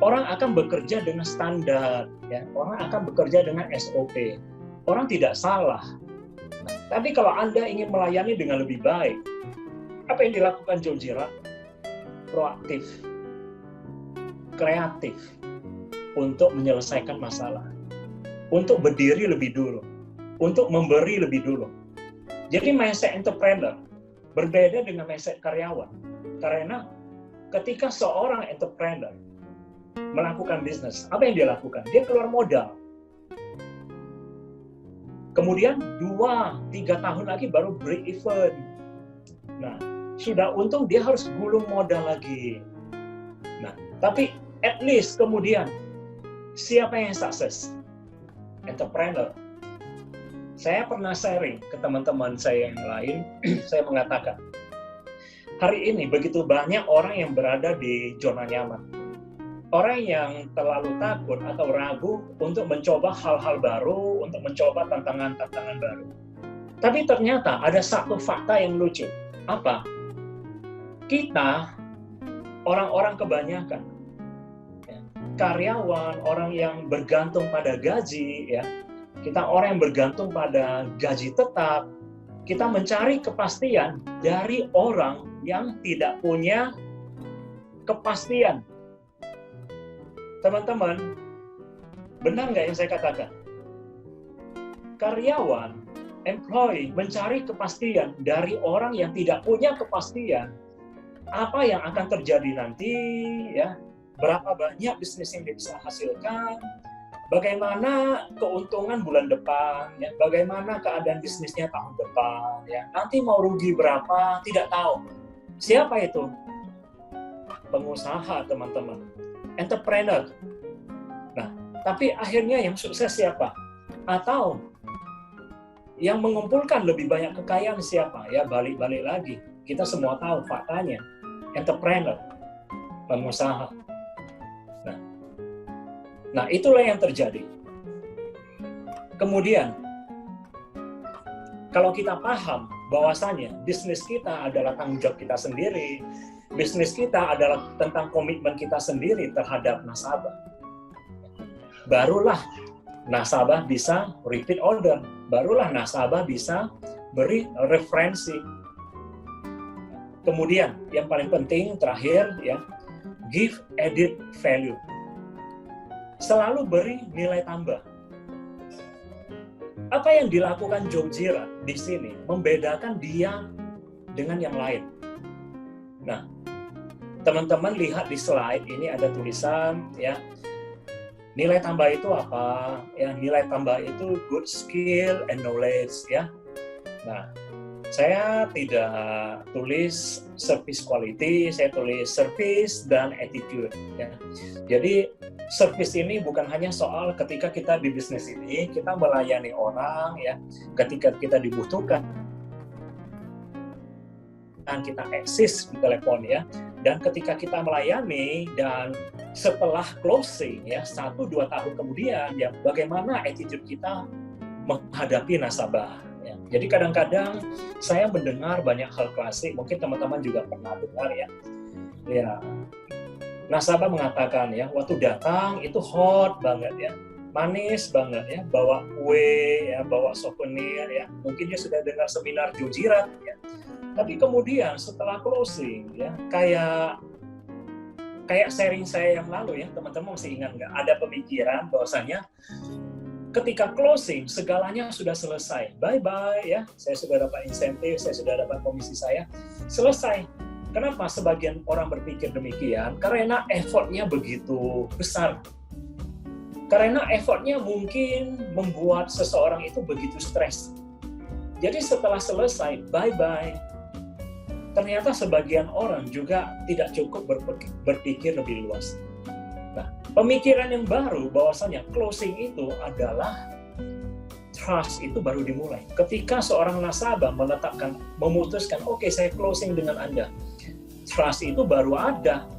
Orang akan bekerja dengan standar, ya orang akan bekerja dengan SOP. Orang tidak salah. Nah, tapi kalau Anda ingin melayani dengan lebih baik, apa yang dilakukan Joe Girard? Proaktif, kreatif untuk menyelesaikan masalah. Untuk berdiri lebih dulu, untuk memberi lebih dulu. Jadi mindset entrepreneur berbeda dengan mindset karyawan. Karena ketika seorang entrepreneur melakukan bisnis, apa yang dia lakukan? Dia keluar modal. Kemudian 2-3 tahun lagi baru break even. Nah, sudah untung dia harus gulung modal lagi. Nah, tapi at least kemudian siapa yang sukses? Entrepreneur. Saya pernah sharing ke teman-teman saya yang lain, saya mengatakan, hari ini begitu banyak orang yang berada di zona nyaman. Orang yang terlalu takut atau ragu untuk mencoba hal-hal baru, untuk mencoba tantangan-tantangan baru. Tapi ternyata ada satu fakta yang lucu. Apa? Kita, orang-orang kebanyakan, karyawan, orang yang bergantung pada gaji, ya, kita orang yang bergantung pada gaji tetap, kita mencari kepastian dari orang yang tidak punya kepastian. Teman-teman, benar nggak yang saya katakan? Karyawan, employee mencari kepastian dari orang yang tidak punya kepastian. Apa yang akan terjadi nanti, ya? Berapa banyak bisnis yang dia bisa hasilkan, bagaimana keuntungan bulan depan, ya, bagaimana keadaan bisnisnya tahun depan, ya, nanti mau rugi berapa, tidak tahu. Siapa itu? Pengusaha, teman-teman, entrepreneur. Nah, tapi akhirnya yang sukses siapa? Atau yang mengumpulkan lebih banyak kekayaan siapa? Ya, balik-balik lagi. Kita semua tahu faktanya, entrepreneur, pengusaha. Nah, itulah yang terjadi. Kemudian, kalau kita paham bahwasanya bisnis kita adalah tanggung jawab kita sendiri, bisnis kita adalah tentang komitmen kita sendiri terhadap nasabah, barulah nasabah bisa repeat order, barulah nasabah bisa beri referensi. Kemudian, yang paling penting terakhir, ya, give added value. Selalu beri nilai tambah. Apa yang dilakukan Joe Girard di sini membedakan dia dengan yang lain. Nah, teman-teman lihat di slide ini ada tulisan, ya, nilai tambah itu apa? Ya, nilai tambah itu good skill and knowledge, ya. Nah, saya tidak tulis service quality, saya tulis service dan attitude, ya. Jadi service ini bukan hanya soal ketika kita di bisnis ini, kita melayani orang, ya, ketika kita dibutuhkan, dan kita eksis di telepon, ya, dan ketika kita melayani, dan setelah closing, ya, 1-2 tahun kemudian, ya, bagaimana attitude kita menghadapi nasabah. Ya. Jadi kadang-kadang saya mendengar banyak hal klasik, mungkin teman-teman juga pernah dengar, ya. Ya, nasabah mengatakan, ya, waktu datang itu hot banget, ya, manis banget, ya, bawa kue, ya, bawa souvenir, ya, mungkin dia sudah dengar seminar Joe Girard, ya. Tapi kemudian setelah closing, ya, kayak sharing saya yang lalu, ya, teman-teman masih ingat nggak? Ada pemikiran bahwasanya ketika closing, segalanya sudah selesai. Bye-bye ya, saya sudah dapat insentif, saya sudah dapat komisi saya. Selesai. Kenapa sebagian orang berpikir demikian? Karena effortnya begitu besar. Karena effortnya mungkin membuat seseorang itu begitu stres. Jadi setelah selesai, bye-bye. Ternyata sebagian orang juga tidak cukup berpikir lebih luas. Nah, pemikiran yang baru bahwasanya closing itu adalah trust itu baru dimulai. Ketika seorang nasabah memutuskan, oke, saya closing dengan Anda. Trust itu baru ada.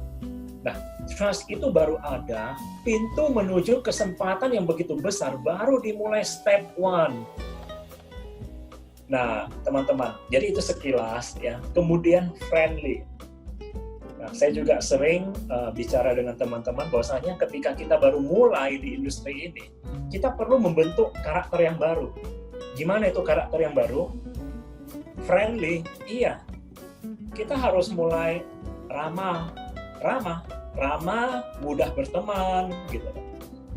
Nah, trust itu baru ada, pintu menuju kesempatan yang begitu besar baru dimulai step 1. Nah, teman-teman, jadi itu sekilas ya. Kemudian friendly. Nah, saya juga sering bicara dengan teman-teman bahwasanya ketika kita baru mulai di industri ini, kita perlu membentuk karakter yang baru. Gimana itu karakter yang baru? Friendly, iya. Kita harus mulai ramah, mudah berteman, gitu.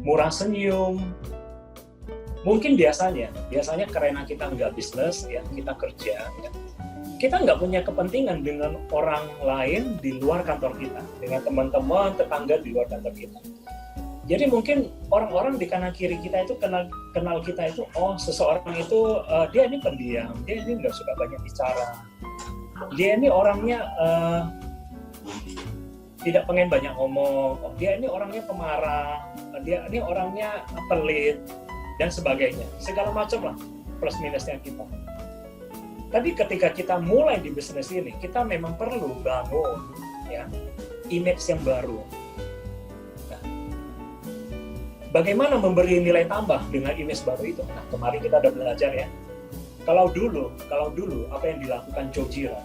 Murah senyum. Mungkin biasanya karena kita nggak bisnis, ya, kita kerja, ya, kita nggak punya kepentingan dengan orang lain di luar kantor kita, dengan teman-teman, tetangga di luar kantor kita. Jadi mungkin orang-orang di kanan kiri kita itu kenal kita itu, oh seseorang itu dia ini pendiam, dia ini nggak suka banyak bicara, dia ini orangnya tidak pengen banyak ngomong, oh, dia ini orangnya pemarah, dia ini orangnya pelit, dan sebagainya. Segala macam lah plus minusnya kita. Tapi ketika kita mulai di bisnis ini, kita memang perlu bangun ya image yang baru. Nah, bagaimana memberi nilai tambah dengan image baru itu? Nah, kemarin kita udah belajar ya. Kalau dulu apa yang dilakukan Joe Girard?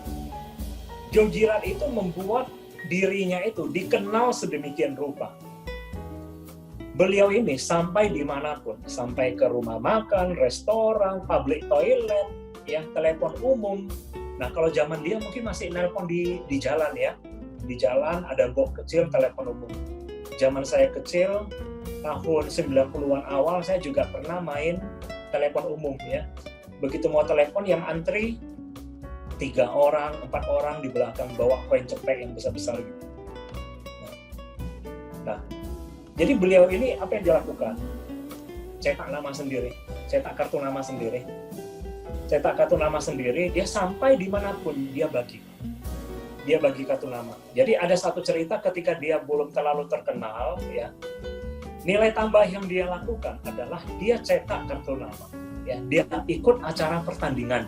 Joe Girard itu membuat dirinya itu dikenal sedemikian rupa. Beliau ini sampai dimanapun, sampai ke rumah makan, restoran, public toilet, ya, telepon umum. Nah, kalau zaman dia mungkin masih nelpon di jalan ya. Di jalan ada box kecil telepon umum. Zaman saya kecil, tahun 90-an awal, saya juga pernah main telepon umum ya. Begitu mau telepon yang antri 3 orang, 4 orang di belakang bawa koin cepek yang besar-besar gitu. Nah, jadi beliau ini apa yang dilakukan? Cetak nama sendiri, cetak kartu nama sendiri. Cetak kartu nama sendiri, dia sampai dimanapun dia bagi kartu nama. Jadi ada satu cerita ketika dia belum terlalu terkenal, ya, nilai tambah yang dia lakukan adalah dia cetak kartu nama. Ya, dia ikut acara pertandingan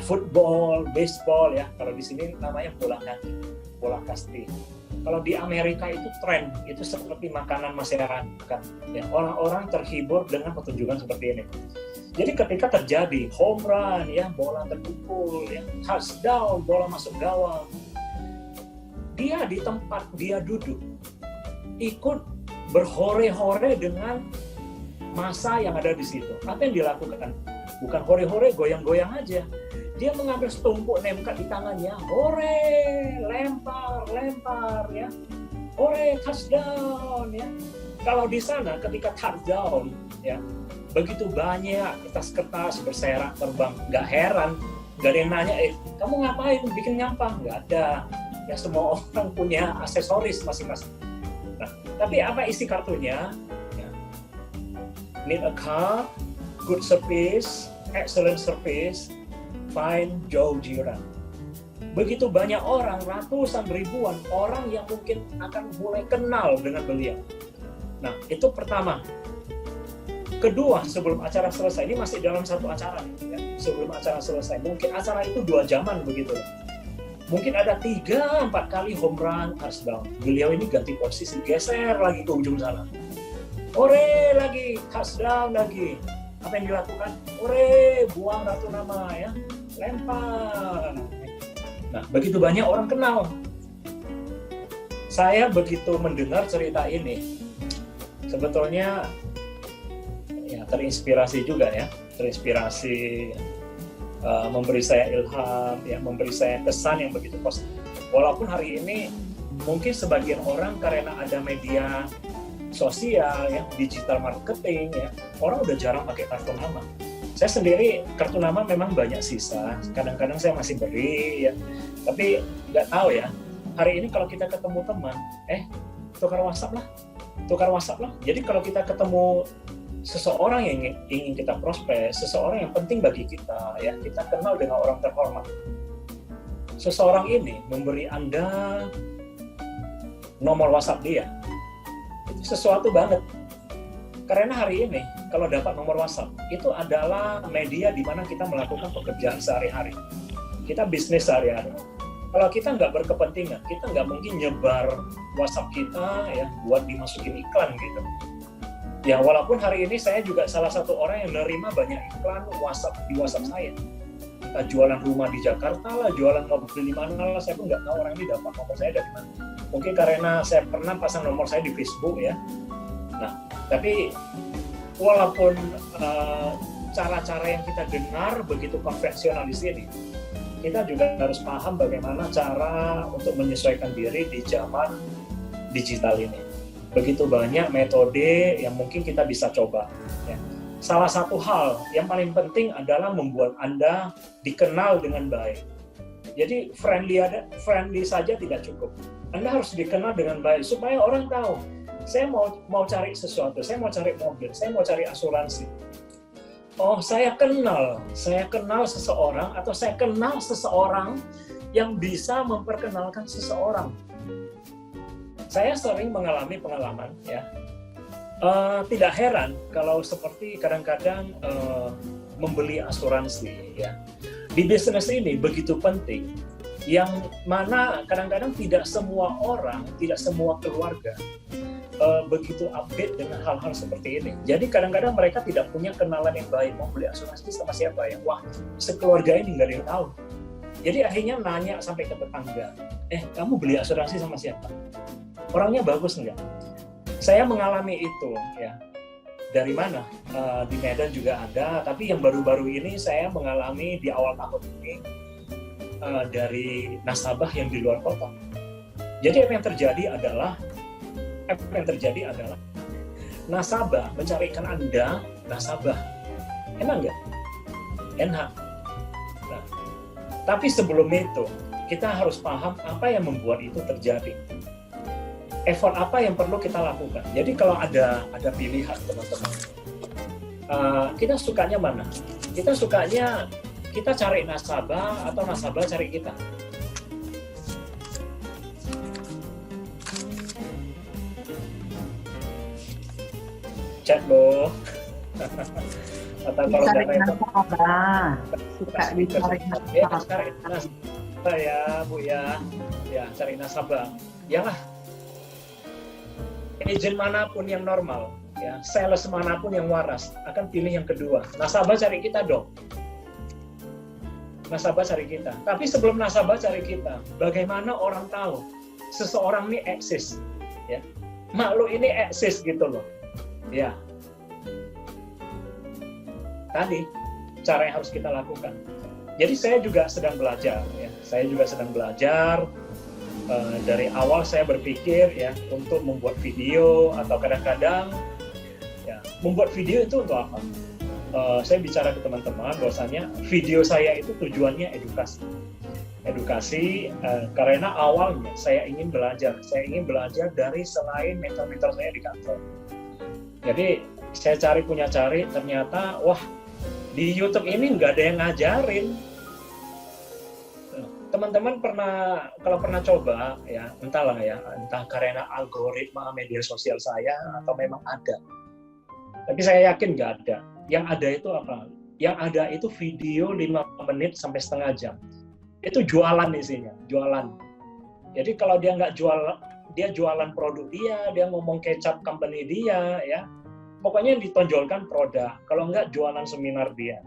football, baseball, ya. Kalau di sini namanya bola kasti. Kalau di Amerika itu tren, itu seperti makanan masyarakat. Ya, orang-orang terhibur dengan pertunjukan seperti ini. Jadi ketika terjadi home run, ya, bola terpukul, ya, touchdown, bola masuk gawang, dia di tempat dia duduk ikut berhore-hore dengan massa yang ada di situ. Apa yang dilakukan? Bukan hore-hore, goyang-goyang aja. Dia mengambil setumpuk nemkat di tangannya, hore, lempar, ya, hore, touchdown, ya. Kalau di sana ketika touchdown, ya, begitu banyak kertas-kertas berserak terbang, nggak heran, nggak ada yang nanya, kamu ngapain bikin nyampah? Nggak ada. Ya, semua orang punya aksesoris masing-masing. Nah, tapi apa isi kartunya? Ya. Need a car, good service, excellent service, find Joe Girard. Begitu banyak orang, ratusan ribuan orang yang mungkin akan mulai kenal dengan beliau. Nah, itu pertama. Kedua, sebelum acara selesai, ini masih dalam satu acara, ya. Sebelum acara selesai, mungkin acara itu 2 jaman begitu. Mungkin ada 3-4 kali home run, touchdown. Beliau ini ganti posisi, geser lagi ke ujung sana. Ore lagi, touchdown lagi. Apa yang dilakukan? Ore, buang kartu nama, ya. Lempar. Nah, begitu banyak orang kenal. Saya begitu mendengar cerita ini, sebetulnya ya terinspirasi juga ya, memberi saya ilham, ya, memberi saya kesan yang begitu positif. Walaupun hari ini mungkin sebagian orang karena ada media sosial, ya, digital marketing, ya, orang udah jarang pakai kartu nama. Saya sendiri kartu nama memang banyak sisa, kadang-kadang saya masih beri, ya, tapi nggak tahu ya. Hari ini kalau kita ketemu teman, tukar WhatsApp lah. Jadi kalau kita ketemu seseorang yang ingin kita prospek, seseorang yang penting bagi kita, ya, kita kenal dengan orang terhormat. Seseorang ini memberi Anda nomor WhatsApp dia. Itu sesuatu banget. Karena hari ini kalau dapat nomor WhatsApp, itu adalah media di mana kita melakukan pekerjaan sehari-hari. Kita bisnis sehari-hari. Kalau kita nggak berkepentingan, kita nggak mungkin nyebar WhatsApp kita, ya, buat dimasukin iklan gitu. Ya, walaupun hari ini saya juga salah satu orang yang menerima banyak iklan di WhatsApp saya. Kita jualan rumah di Jakarta lah, jualan mobil di mana lah, saya pun nggak tahu orang ini dapat nomor saya dari mana. Mungkin karena saya pernah pasang nomor saya di Facebook, ya. Nah, tapi walaupun cara-cara yang kita dengar begitu konvensional di sini, kita juga harus paham bagaimana cara untuk menyesuaikan diri di zaman digital ini. Begitu banyak metode yang mungkin kita bisa coba, ya. Salah satu hal yang paling penting adalah membuat Anda dikenal dengan baik. Jadi friendly saja tidak cukup. Anda harus dikenal dengan baik supaya orang tahu, saya mau cari sesuatu, saya mau cari mobil, saya mau cari asuransi. Oh, saya kenal seseorang, atau saya kenal seseorang yang bisa memperkenalkan seseorang. Saya sering mengalami pengalaman, ya. Tidak heran kalau seperti kadang-kadang membeli asuransi, ya. Di bisnis ini begitu penting, yang mana kadang-kadang tidak semua orang, tidak semua keluarga begitu update dengan hal-hal seperti ini. Jadi kadang-kadang mereka tidak punya kenalan yang baik, mau beli asuransi sama siapa ya? Wah, sekeluarga ini nggak ada yang tahu. Jadi akhirnya nanya sampai ke tetangga, kamu beli asuransi sama siapa? Orangnya bagus nggak? Saya mengalami itu, ya. Dari mana? Di Medan juga ada, tapi yang baru-baru ini saya mengalami di awal tahun ini dari nasabah yang di luar kota. Jadi apa yang terjadi adalah nasabah mencarikan Anda nasabah. Enak nggak? Enak. Nah, tapi sebelum itu kita harus paham apa yang membuat itu terjadi. Effort apa yang perlu kita lakukan. Jadi kalau ada pilihan, teman-teman, kita sukanya mana? Kita sukanya kita cari nasabah atau nasabah cari kita? Chat loh. Atau kalau Cari nggak nasabah. Suka dicari nasabah. Cari nasabah ya, Bu, ya. Ya, cari nasabah. Yalah. Agent manapun yang normal, ya, sales manapun yang waras akan pilih yang kedua. Nasabah cari kita dong. Nasabah cari kita. Tapi sebelum nasabah cari kita, bagaimana orang tahu seseorang ini eksis, ya? Makhluk ini eksis gitu loh. Ya. Tadi cara yang harus kita lakukan. Jadi saya juga sedang belajar, ya. Saya juga sedang belajar. Dari awal saya berpikir, ya, untuk membuat video, atau kadang-kadang, ya, membuat video itu untuk apa? Saya bicara ke teman-teman bahwasanya video saya itu tujuannya edukasi, karena awalnya saya ingin belajar dari selain mentor-mentor saya di kantor. Jadi saya cari, ternyata wah, di YouTube ini nggak ada yang ngajarin. Teman-teman kalau pernah coba, ya, entah karena algoritma media sosial saya atau memang ada. Tapi saya yakin nggak ada. Yang ada itu apa? Yang ada itu video 5 menit sampai setengah jam. Itu jualan isinya, jualan. Jadi kalau dia nggak dia jualan produk dia ngomong kecap company dia, ya. Pokoknya ditonjolkan produk. Kalau nggak jualan seminar dia.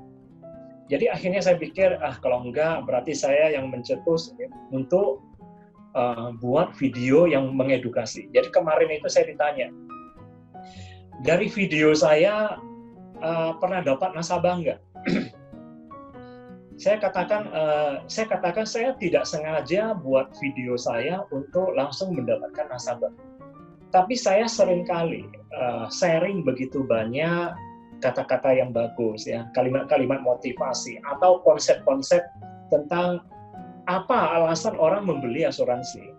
Jadi akhirnya saya pikir, kalau enggak berarti saya yang mencetus untuk buat video yang mengedukasi. Jadi kemarin itu saya ditanya, dari video saya pernah dapat nasabah enggak? Saya katakan saya tidak sengaja buat video saya untuk langsung mendapatkan nasabah. Tapi saya seringkali sharing begitu banyak kata-kata yang bagus, ya, kalimat-kalimat motivasi atau konsep-konsep tentang apa alasan orang membeli asuransi.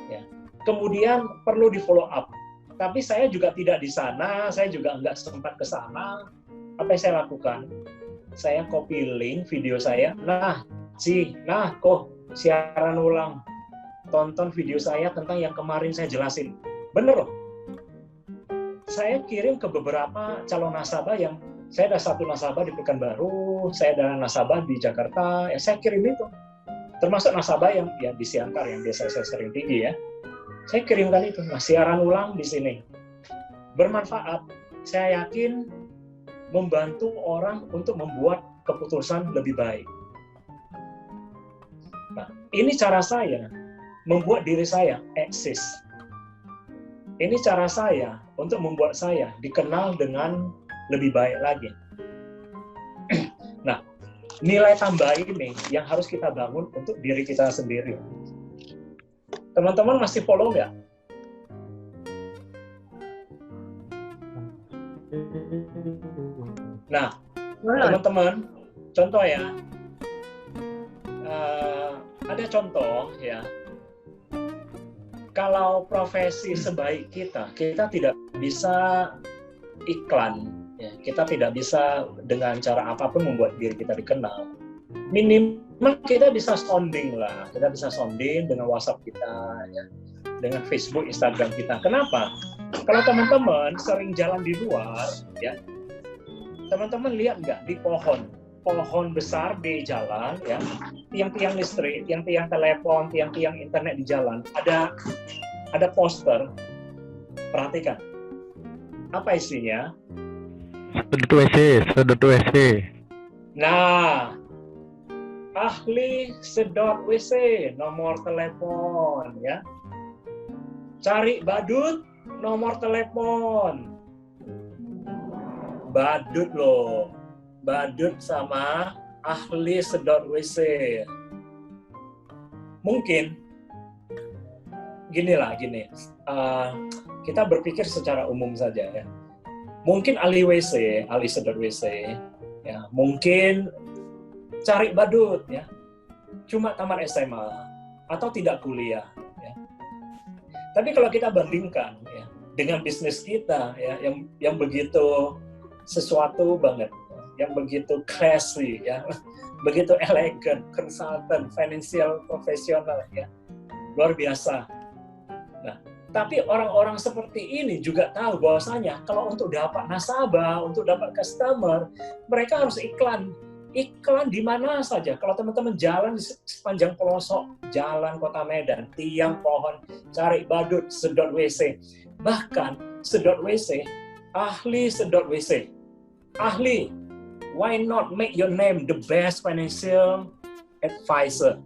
Ya. Kemudian perlu di follow up. Tapi saya juga tidak di sana, saya juga nggak sempat ke sana. Apa yang saya lakukan? Saya copy link video saya. Nah, kok siaran ulang. Tonton video saya tentang yang kemarin saya jelasin. Bener loh. Saya kirim ke beberapa calon nasabah yang, saya ada satu nasabah di Pekanbaru, saya ada nasabah di Jakarta, ya saya kirim itu. Termasuk nasabah yang ya di Siantar, yang biasa saya sering tinggi ya. Saya kirimkan itu. Nah, siaran ulang di sini. Bermanfaat. Saya yakin membantu orang untuk membuat keputusan lebih baik. Nah, ini cara saya membuat diri saya eksis. Ini cara saya untuk membuat saya dikenal dengan lebih baik lagi. Nah, nilai tambah ini yang harus kita bangun untuk diri kita sendiri. Teman-teman masih follow nggak? Nah, teman-teman, contoh ya, ada contoh ya, kalau profesi sebaik kita tidak bisa iklan, ya, kita tidak bisa dengan cara apapun membuat diri kita dikenal. Minimal kita bisa sounding lah, kita bisa sounding dengan WhatsApp kita, ya, dengan Facebook, Instagram kita. Kenapa? Kalau teman-teman sering jalan di luar, ya, teman-teman lihat nggak di pohon besar di jalan, ya, tiang-tiang listrik, tiang-tiang telepon, tiang-tiang internet di jalan, ada poster. Perhatikan, apa isinya? Sedot WC. Nah, ahli sedot WC, nomor telepon, ya. Cari badut, nomor telepon. Badut loh. Badut sama ahli sedot WC. Mungkin gini. Kita berpikir secara umum saja ya. Mungkin ahli WC, ahli sedot WC, ya. Mungkin cari badut, ya. Cuma tamat SMA atau tidak kuliah, ya. Tapi kalau kita bandingkan, ya, dengan bisnis kita, ya, yang begitu sesuatu banget, yang begitu classy, ya, begitu elegan, consultant, financial profesional, ya, luar biasa. Nah, tapi orang-orang seperti ini juga tahu bahwasanya kalau untuk dapat nasabah, untuk dapat customer, mereka harus iklan. Iklan di mana saja. Kalau teman-teman jalan di sepanjang pelosok jalan Kota Medan, tiang pohon, cari badut, sedot WC. Bahkan sedot WC, ahli sedot WC. Ahli, why not make your name the best financial advisor?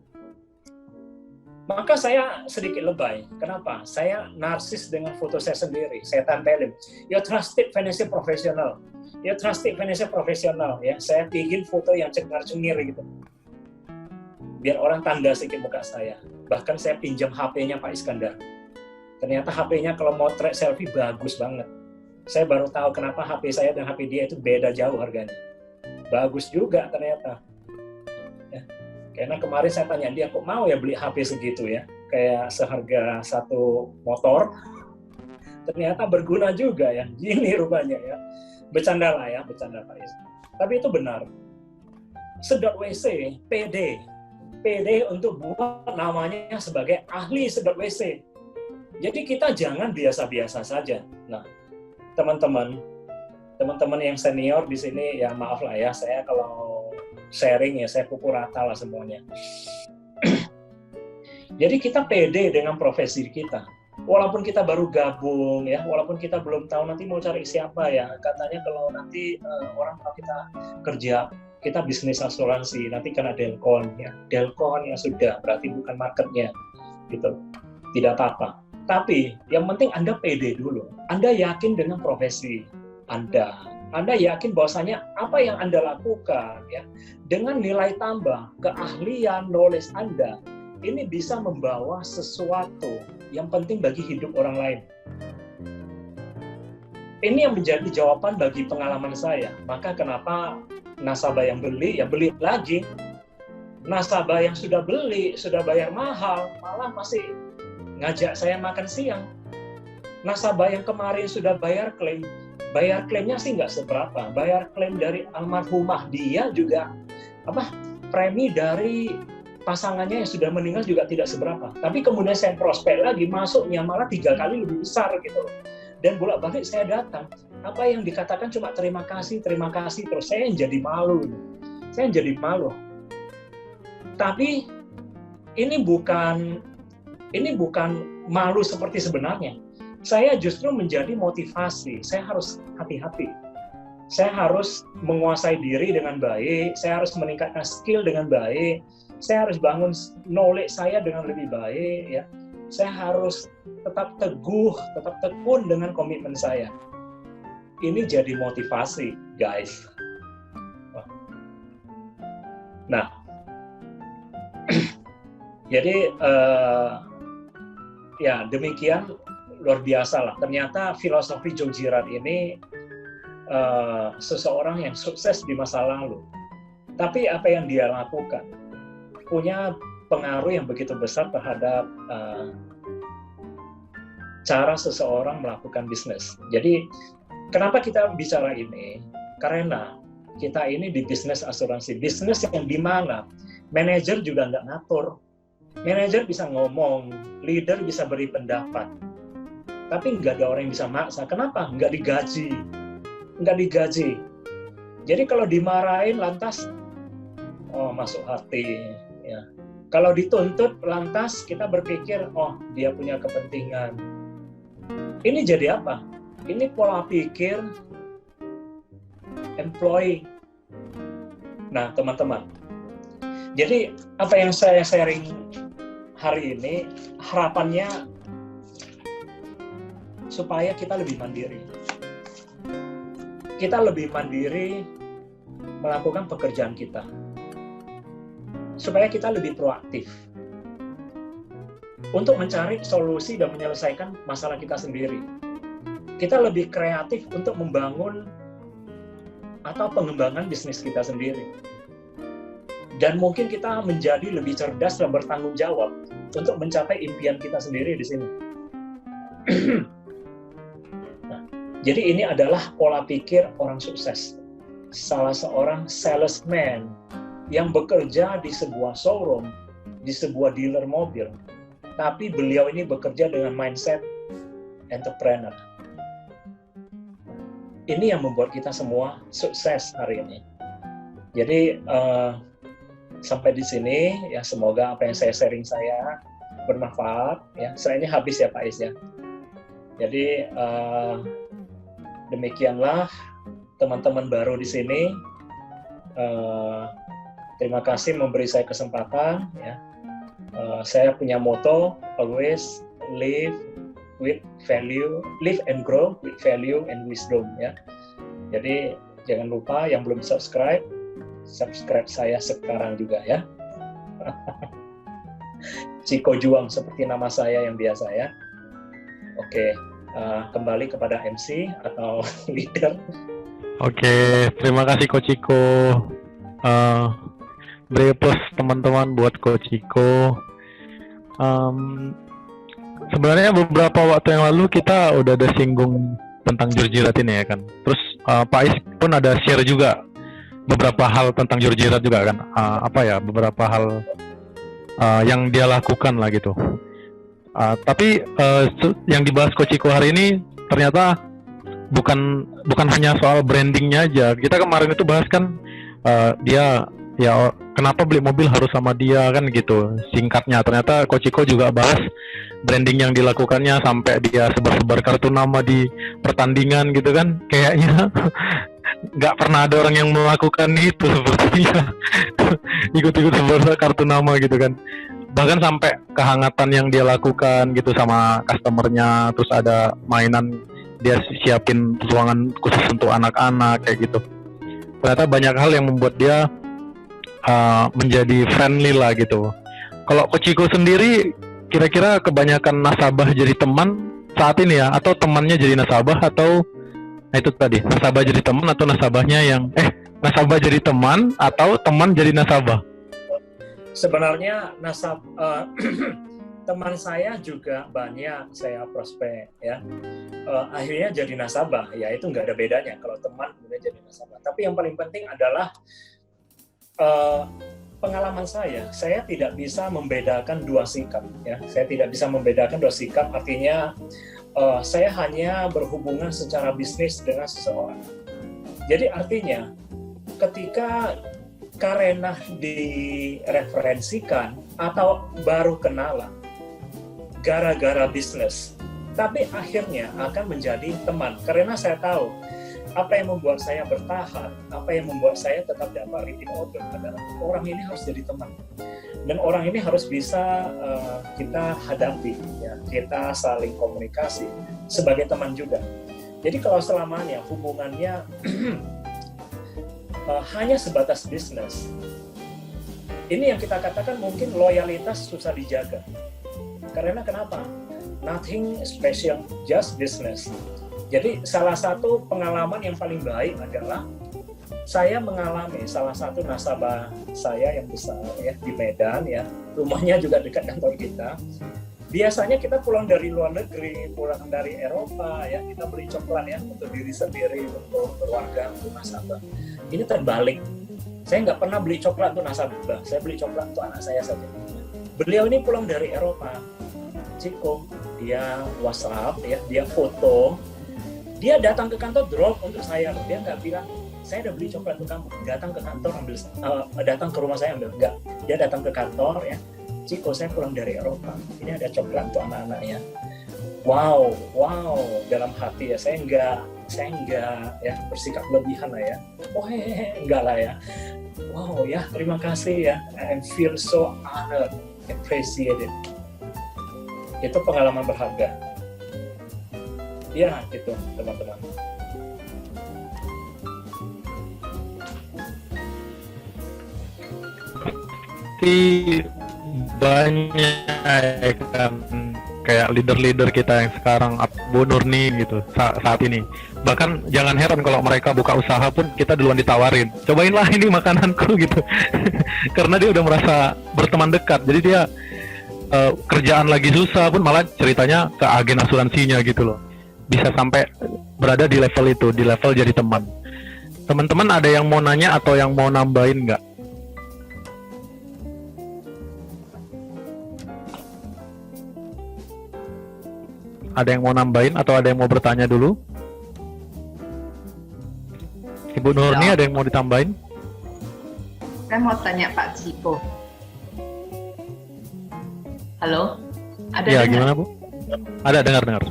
Maka saya sedikit lebay. Kenapa? Saya narsis dengan foto saya sendiri. Saya tempelin. Your trusted financial professional. Your trusted financial professional. Ya, saya bikin foto yang cengar-cengir gitu. Biar orang tanda sedikit muka saya. Bahkan saya pinjam HP-nya Pak Iskandar. Ternyata HP-nya kalau motret selfie bagus banget. Saya baru tahu kenapa HP saya dan HP dia itu beda jauh harganya. Bagus juga ternyata. Ya. Karena kemarin saya tanya dia, kok mau ya beli HP segitu ya? Kayak seharga satu motor. Ternyata berguna juga ya. Gini rupanya ya. Bercanda lah ya, bercanda Pak Is. Tapi itu benar. Sedot WC, PD. PD untuk buat namanya sebagai ahli sedot WC. Jadi kita jangan biasa-biasa saja. Nah, teman-teman yang senior di sini ya maaf lah ya, saya kalau sharing ya saya pukul rata lah semuanya. Jadi kita pede dengan profesi kita. Walaupun kita baru gabung ya, walaupun kita belum tahu nanti mau cari siapa ya. Katanya kalau nanti orang tahu kita kerja, kita bisnis asuransi, nanti kena Delcon ya. Delcon ya sudah, berarti bukan marketnya gitu. Tidak apa-apa. Tapi yang penting Anda pede dulu. Anda yakin dengan profesi Anda. Anda yakin bahwasanya apa yang Anda lakukan ya dengan nilai tambah, keahlian, knowledge Anda ini bisa membawa sesuatu yang penting bagi hidup orang lain. ini yang menjadi jawaban bagi pengalaman saya. Maka kenapa nasabah yang beli, ya beli lagi. Nasabah yang sudah beli, sudah bayar mahal, malah masih ngajak saya makan siang. Nasabah yang kemarin sudah bayar klaimnya sih nggak seberapa. Bayar klaim dari almarhumah dia juga, premi dari pasangannya yang sudah meninggal juga tidak seberapa. Tapi kemudian saya prospek lagi, masuknya malah 3 kali lebih besar gitu. Dan bolak-balik saya datang, apa yang dikatakan cuma terima kasih, terus saya yang jadi malu. Tapi ini bukan malu seperti sebenarnya. Saya justru menjadi motivasi. Saya harus hati-hati. Saya harus menguasai diri dengan baik. Saya harus meningkatkan skill dengan baik. Saya harus bangun knowledge saya dengan lebih baik. Ya, saya harus tetap teguh, tetap tekun dengan komitmen saya. Ini jadi motivasi, guys. Nah, jadi ya demikian, luar biasa lah. Ternyata filosofi Joe Girard ini seseorang yang sukses di masa lalu. Tapi apa yang dia lakukan punya pengaruh yang begitu besar terhadap cara seseorang melakukan bisnis. Jadi kenapa kita bicara ini? Karena kita ini di bisnis asuransi, bisnis yang dimana manajer juga nggak ngatur. Manajer bisa ngomong, leader bisa beri pendapat, tapi nggak ada orang yang bisa maksa. Kenapa? Nggak digaji. Jadi kalau dimarahin lantas, masuk hati. Ya. Kalau dituntut lantas kita berpikir, dia punya kepentingan. Ini jadi apa? Ini pola pikir employee. Nah, teman-teman. Jadi apa yang saya sharing hari ini, harapannya supaya kita lebih mandiri. Kita lebih mandiri melakukan pekerjaan kita. Supaya kita lebih proaktif. Untuk mencari solusi dan menyelesaikan masalah kita sendiri. Kita lebih kreatif untuk membangun atau pengembangan bisnis kita sendiri. Dan mungkin kita menjadi lebih cerdas dan bertanggung jawab untuk mencapai impian kita sendiri di sini. Nah, jadi ini adalah pola pikir orang sukses. Salah seorang salesman yang bekerja di sebuah showroom, di sebuah dealer mobil. Tapi beliau ini bekerja dengan mindset entrepreneur. Ini yang membuat kita semua sukses hari ini. Jadi, sampai di sini ya, semoga apa yang saya sharing saya bermanfaat ya. Saya ini habis ya Pak Is ya. Jadi demikianlah teman-teman baru di sini. Terima kasih memberi saya kesempatan ya. Saya punya moto always live with value, live and grow with value and wisdom ya. Jadi jangan lupa yang belum subscribe saya sekarang juga ya. Ciko Juang seperti nama saya yang biasa ya. Oke, kembali kepada MC atau leader. Oke, terima kasih Coach Ciko. Beri plus teman-teman buat Coach Ciko. Sebenarnya beberapa waktu yang lalu kita udah ada singgung tentang Joe Girard ini ya kan. Terus Pak Is pun ada share juga beberapa hal tentang Joe Girard juga kan, beberapa hal yang dia lakukan lah gitu. Tapi yang dibahas Coach Ciko hari ini ternyata bukan hanya soal brandingnya aja. Kita kemarin itu bahas kan dia ya kenapa beli mobil harus sama dia kan gitu. Singkatnya ternyata Coach Ciko juga bahas branding yang dilakukannya sampai dia sebar-sebar kartu nama di pertandingan gitu kan. Kayaknya nggak pernah ada orang yang melakukan itu sepertinya. Ikut-ikut sebar kartu nama gitu kan. Bahkan sampai kehangatan yang dia lakukan gitu sama customernya. Terus ada mainan, dia siapin ruangan khusus untuk anak-anak kayak gitu. Ternyata banyak hal yang membuat dia menjadi friendly lah gitu. Kalau Coach Ciko sendiri, kira-kira kebanyakan nasabah jadi teman saat ini ya, atau temannya jadi nasabah, atau Nah itu tadi, nasabah jadi teman atau nasabahnya yang nasabah jadi teman atau teman jadi nasabah? Sebenarnya teman saya juga banyak saya prospek ya. Akhirnya jadi nasabah, ya itu nggak ada bedanya kalau teman kemudian jadi nasabah. Tapi yang paling penting adalah pengalaman saya tidak bisa membedakan dua sikap ya. Saya tidak bisa membedakan dua sikap, artinya saya hanya berhubungan secara bisnis dengan seseorang. Jadi artinya ketika karena direferensikan atau baru kenalan gara-gara bisnis, tapi akhirnya akan menjadi teman karena saya tahu apa yang membuat saya bertahan, apa yang membuat saya tetap dapat repeat order adalah orang ini harus jadi teman. Dan orang ini harus bisa kita hadapi, ya, kita saling komunikasi sebagai teman juga. Jadi kalau selamanya hubungannya hanya sebatas bisnis, ini yang kita katakan mungkin loyalitas susah dijaga. Karena kenapa? Nothing special, just business. Jadi salah satu pengalaman yang paling baik adalah saya mengalami salah satu nasabah saya yang besar ya di Medan ya, rumahnya juga dekat kantor kita. Biasanya kita pulang dari luar negeri, pulang dari Eropa ya, kita beli coklat ya untuk diri sendiri, untuk keluarga, untuk nasabah. Ini terbalik. Saya nggak pernah beli coklat untuk nasabah, saya beli coklat untuk anak saya saja. Beliau ini pulang dari Eropa, Ciko, dia WhatsApp ya, dia foto, dia datang ke kantor drop untuk saya, dia nggak bilang saya udah beli coklat untuk kamu, datang ke kantor ambil, datang ke rumah saya ambil, enggak, dia datang ke kantor ya, Ciko saya pulang dari Eropa, ini ada coklat untuk anak-anaknya. Wow, dalam hati ya, saya enggak ya bersikap lebihan lah ya, enggak lah ya, wow ya terima kasih ya, I feel so honored, appreciated. Itu pengalaman berharga. Ya gitu teman-teman. Banyak kan kayak leader-leader kita yang sekarang Bu Nurni gitu saat ini. Bahkan jangan heran kalau mereka buka usaha pun kita duluan ditawarin, cobainlah ini makananku gitu. Karena dia udah merasa berteman dekat. Jadi dia kerjaan lagi susah pun malah ceritanya ke agen asuransinya gitu loh. Bisa sampai berada di level itu, di level jadi teman. Teman-teman ada yang mau nanya atau yang mau nambahin nggak? Ada yang mau nambahin atau ada yang mau bertanya dulu? Ibu Nurni, ada yang mau ditambahin? Saya mau tanya Pak Ciko. Halo? Ada Ya, dengar? gimana Bu? Ada, dengar.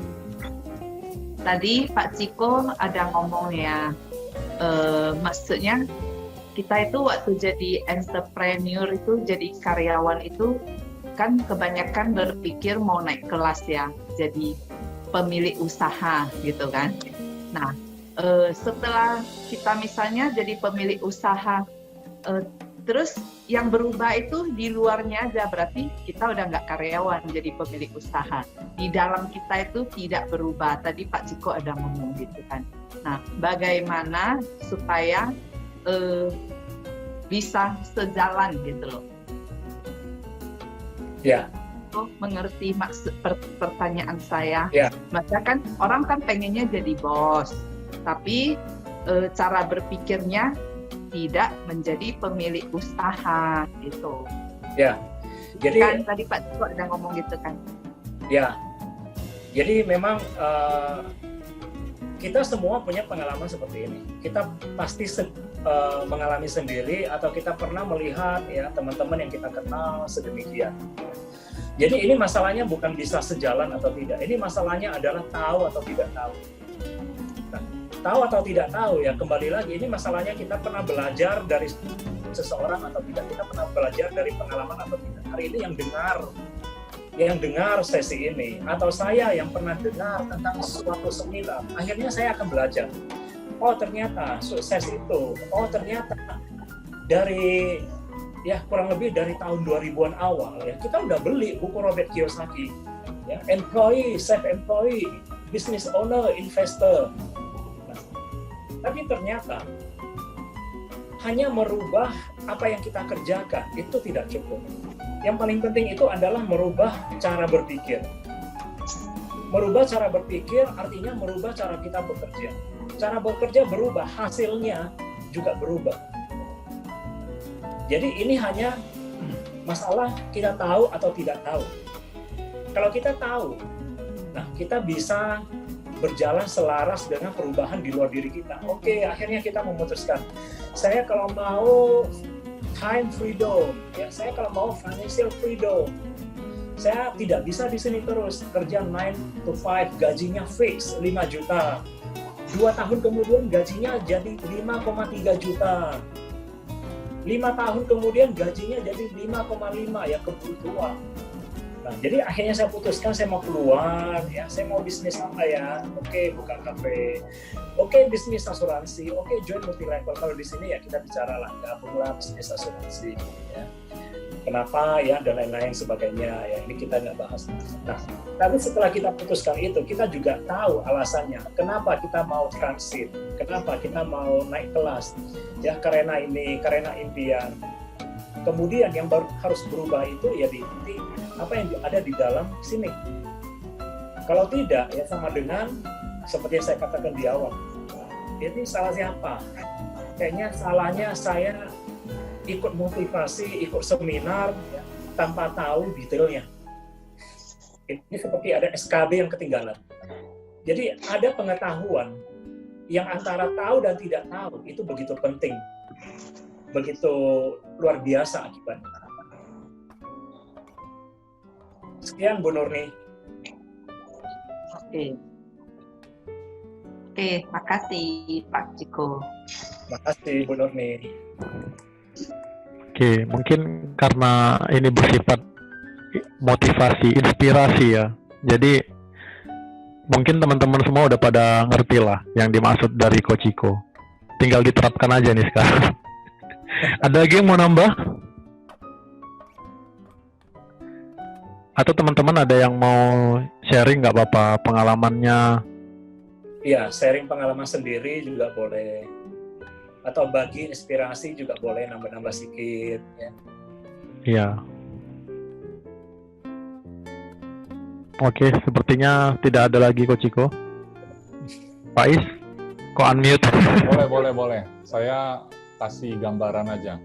Tadi Pak Ciko ada ngomong ya, maksudnya kita itu waktu jadi entrepreneur itu, jadi karyawan itu kan kebanyakan berpikir mau naik kelas ya, jadi pemilik usaha gitu kan. Nah, setelah kita misalnya jadi pemilik usaha, terus yang berubah itu di luarnya aja, berarti kita udah nggak karyawan jadi pemilik usaha. Di dalam kita itu tidak berubah. Tadi Pak Ciko ada ngomong gitu kan. Nah, bagaimana supaya bisa sejalan gitu loh? Ya. Mengerti maksud pertanyaan saya. Ya. Maksudnya kan orang kan pengennya jadi bos, tapi cara berpikirnya tidak menjadi pemilik usaha gitu. Ya. Jadi kan tadi Pak Ciko ada ngomong gitu kan. Ya. Jadi memang kita semua punya pengalaman seperti ini. Kita pasti mengalami sendiri atau kita pernah melihat ya teman-teman yang kita kenal sedemikian. Jadi ini masalahnya bukan bisa sejalan atau tidak. Ini masalahnya adalah tahu atau tidak tahu. Nah, tahu atau tidak tahu ya kembali lagi ini masalahnya kita pernah belajar dari seseorang atau tidak. Kita pernah belajar dari pengalaman atau tidak. Hari ini yang dengar sesi ini atau saya yang pernah dengar tentang suatu seminar, akhirnya saya akan belajar. Oh ternyata sukses itu. Oh ternyata dari ya kurang lebih dari tahun 2000-an awal ya kita udah beli buku Robert Kiyosaki ya, employee, self employee, business owner, investor. Nah, Tapi ternyata hanya merubah apa yang kita kerjakan itu tidak cukup. Yang paling penting itu adalah merubah cara berpikir. Merubah cara berpikir artinya merubah cara kita bekerja. Cara bekerja berubah, hasilnya juga berubah. Jadi ini hanya masalah kita tahu atau tidak tahu. Kalau kita tahu, nah kita bisa berjalan selaras dengan perubahan di luar diri kita. Oke, akhirnya kita memutuskan, saya kalau mau time freedom, ya saya kalau mau financial freedom, saya tidak bisa di sini terus kerja 9 to 5, gajinya fix 5 juta. 2 tahun kemudian gajinya jadi 5,3 juta. 5 tahun kemudian gajinya jadi 5,5, ya keburu tua. Nah, jadi akhirnya saya putuskan saya mau keluar, ya saya mau bisnis apa ya? Oke, buka kafe. Oke, bisnis asuransi. Oke, join multi level. Kalau di sini ya kita bicara lah, gabunglah bisnis asuransi. Ya. Kenapa ya dan lain-lain sebagainya. Ya ini kita nggak bahas. Nah, tapi setelah kita putuskan itu, kita juga tahu alasannya. Kenapa kita mau transit? Kenapa kita mau naik kelas? Ya karena ini, karena impian. Kemudian yang baru harus berubah itu ya di apa yang ada di dalam sini. Kalau tidak, ya sama dengan seperti yang saya katakan di awal. Ini salah siapa? Kayaknya salahnya saya ikut motivasi, ikut seminar, ya, tanpa tahu detailnya. Ini seperti ada SKB yang ketinggalan. Jadi ada pengetahuan yang antara tahu dan tidak tahu, itu begitu penting. Begitu luar biasa akibatnya. Sekian Bu Nurni. Oke, makasih Pak Ciko. Makasih Bu Nurni. Oke, mungkin karena ini bersifat motivasi, inspirasi ya. Jadi mungkin teman-teman semua udah pada ngerti lah yang dimaksud dari Coach Ciko. Tinggal diterapkan aja nih sekarang. Ada lagi yang mau nambah? Atau teman-teman ada yang mau sharing nggak apa-apa pengalamannya? Iya, sharing pengalaman sendiri juga boleh. Atau bagi inspirasi juga boleh, nambah-nambah sedikit. Ya. Iya. Oke, sepertinya tidak ada lagi Coach Ciko. Pak Is, kok unmute? Boleh. Saya kasih gambaran aja.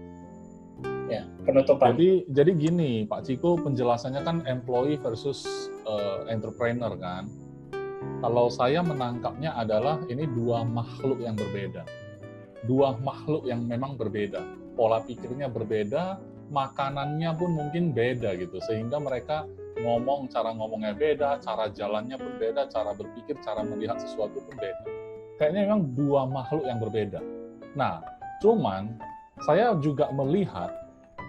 Ya, penutupan. Jadi gini, Pak Ciko penjelasannya kan employee versus entrepreneur kan. Kalau saya menangkapnya adalah ini dua makhluk yang berbeda. Dua makhluk yang memang berbeda. Pola pikirnya berbeda, makanannya pun mungkin beda gitu. Sehingga mereka cara ngomongnya beda, cara jalannya pun beda, cara berpikir, cara melihat sesuatu pun beda. Kayaknya memang dua makhluk yang berbeda. Nah, cuman saya juga melihat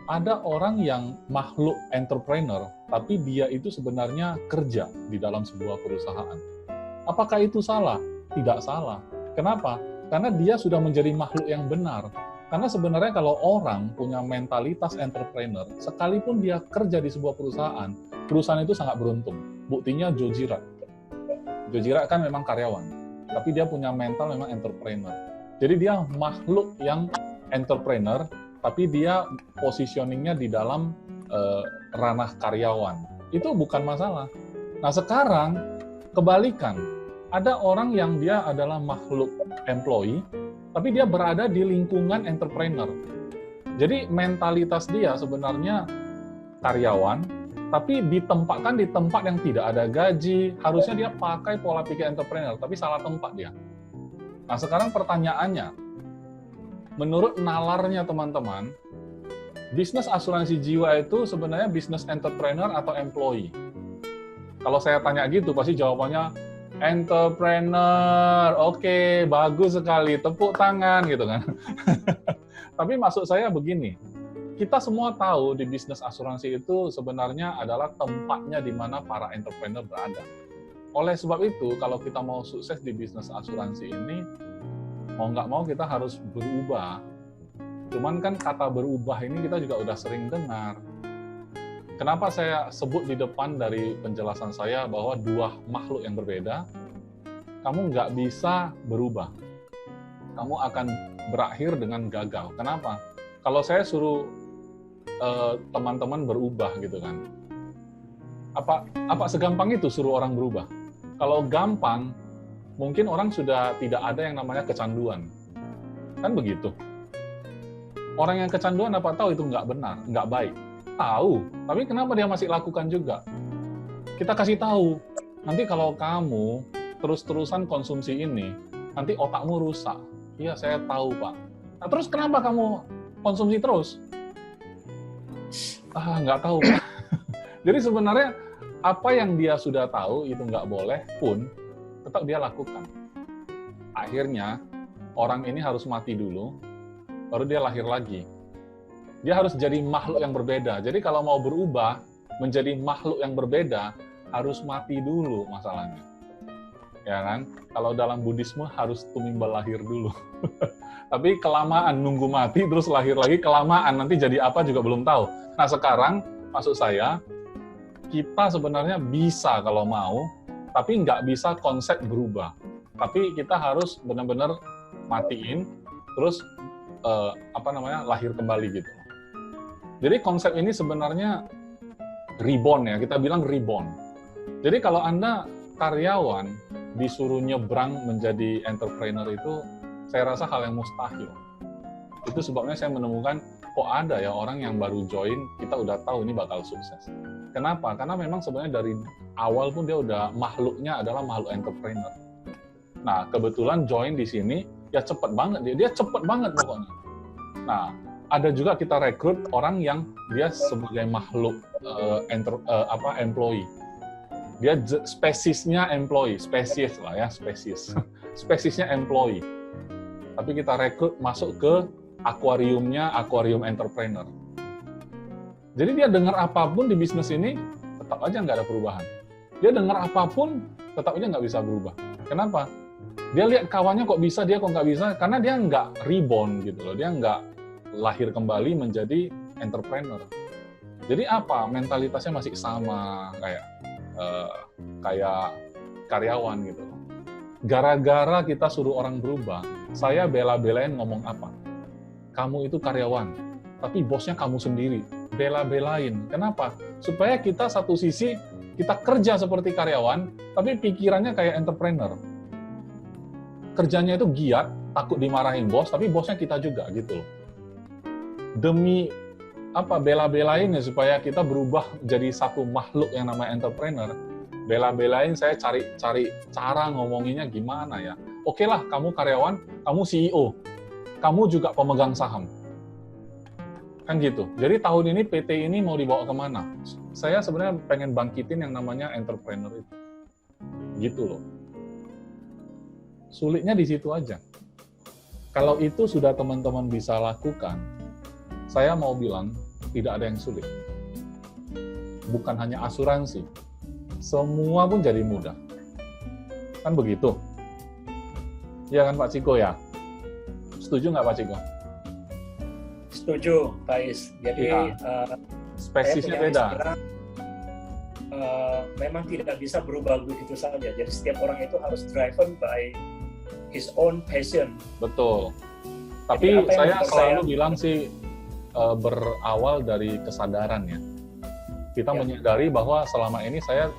ada orang yang makhluk entrepreneur, tapi dia itu sebenarnya kerja di dalam sebuah perusahaan. Apakah itu salah? Tidak salah. Kenapa? Karena dia sudah menjadi makhluk yang benar. Karena sebenarnya kalau orang punya mentalitas entrepreneur, sekalipun dia kerja di sebuah perusahaan, perusahaan itu sangat beruntung. Buktinya Joe Girard. Joe Girard kan memang karyawan, tapi dia punya mental memang entrepreneur. Jadi dia makhluk yang entrepreneur, tapi dia positioningnya di dalam ranah karyawan. Itu bukan masalah. Nah sekarang, kebalikan. Ada orang yang dia adalah makhluk employee, tapi dia berada di lingkungan entrepreneur. Jadi mentalitas dia sebenarnya karyawan, tapi ditempatkan di tempat yang tidak ada gaji, harusnya dia pakai pola pikir entrepreneur, tapi salah tempat dia. Nah sekarang pertanyaannya, menurut nalarnya teman-teman, bisnis asuransi jiwa itu sebenarnya bisnis entrepreneur atau employee? Kalau saya tanya gitu, pasti jawabannya entrepreneur. Oke, bagus sekali, tepuk tangan gitu kan. Tapi maksud saya begini, kita semua tahu di bisnis asuransi itu sebenarnya adalah tempatnya di mana para entrepreneur berada. Oleh sebab itu, kalau kita mau sukses di bisnis asuransi ini, mau nggak mau kita harus berubah. Cuman kan kata berubah ini kita juga udah sering dengar. Kenapa saya sebut di depan dari penjelasan saya bahwa dua makhluk yang berbeda, kamu nggak bisa berubah. kamu akan berakhir dengan gagal. Kenapa? Kalau saya suruh teman-teman berubah gitu kan, apa segampang itu suruh orang berubah? Kalau gampang, mungkin orang sudah tidak ada yang namanya kecanduan. Kan begitu. Orang yang kecanduan apa tahu itu nggak benar, nggak baik. Tahu, tapi kenapa dia masih lakukan juga? Kita kasih tahu, nanti kalau kamu terus-terusan konsumsi ini, nanti otakmu rusak. Iya, saya tahu, Pak. Nah, terus kenapa kamu konsumsi terus? Nggak tahu, Pak. Jadi sebenarnya apa yang dia sudah tahu itu nggak boleh pun, tetap dia lakukan. Akhirnya, orang ini harus mati dulu, baru dia lahir lagi. Dia harus jadi makhluk yang berbeda. Jadi kalau mau berubah menjadi makhluk yang berbeda, harus mati dulu masalahnya. Ya kan? Kalau dalam Buddhisme harus tumimbal lahir dulu. Tapi kelamaan nunggu mati terus lahir lagi, kelamaan nanti jadi apa juga belum tahu. Nah sekarang maksud saya kita sebenarnya bisa kalau mau, tapi nggak bisa konsep berubah. Tapi kita harus benar-benar matiin, terus lahir kembali gitu. Jadi konsep ini sebenarnya reborn ya, kita bilang reborn. Jadi kalau Anda karyawan disuruh nyebrang menjadi entrepreneur itu, saya rasa hal yang mustahil. Itu sebabnya saya menemukan, kok ada ya orang yang baru join, kita udah tahu ini bakal sukses. Kenapa? Karena memang sebenarnya dari awal pun dia udah makhluknya adalah makhluk entrepreneur. Nah, kebetulan join di sini, ya cepet banget, dia cepet banget pokoknya. Nah, ada juga kita rekrut orang yang dia sebagai makhluk employee. Dia spesiesnya employee, spesies lah ya, spesies. Spesiesnya employee. Tapi kita rekrut masuk ke akuariumnya, akuarium entrepreneur. Jadi dia dengar apapun di bisnis ini, tetap aja nggak ada perubahan. Dia dengar apapun, tetap aja nggak bisa berubah. Kenapa? Dia lihat kawannya kok bisa, dia kok nggak bisa, karena dia nggak reborn gitu loh. Dia nggak lahir kembali menjadi entrepreneur. Jadi apa? Mentalitasnya masih sama kayak karyawan gitu. Gara-gara kita suruh orang berubah, saya bela-belain ngomong apa? Kamu itu karyawan, tapi bosnya kamu sendiri. Bela-belain. Kenapa? Supaya kita satu sisi, kita kerja seperti karyawan, tapi pikirannya kayak entrepreneur. Kerjanya itu giat, takut dimarahin bos, tapi bosnya kita juga gitu loh. Demi bela-belain ya supaya kita berubah jadi satu makhluk yang namanya entrepreneur. Bela-belain saya cari cara ngomonginnya gimana ya. Oke lah, kamu karyawan, kamu CEO, kamu juga pemegang saham. Kan gitu. Jadi tahun ini PT ini mau dibawa kemana? Saya sebenarnya pengen bangkitin yang namanya entrepreneur itu. Gitu loh. Sulitnya di situ aja. Kalau itu sudah teman-teman bisa lakukan, saya mau bilang, tidak ada yang sulit. Bukan hanya asuransi, semua pun jadi mudah. Kan begitu? Ya kan Pak Ciko ya? Setuju nggak Pak Ciko? Setuju, Pak Is. Jadi, ya. Spesiesnya beda. Memang tidak bisa berubah begitu saja. Jadi setiap orang itu harus driven by his own passion. Betul. Tapi saya selalu bilang sih, berawal dari kesadaran ya. Kita menyadari bahwa selama ini saya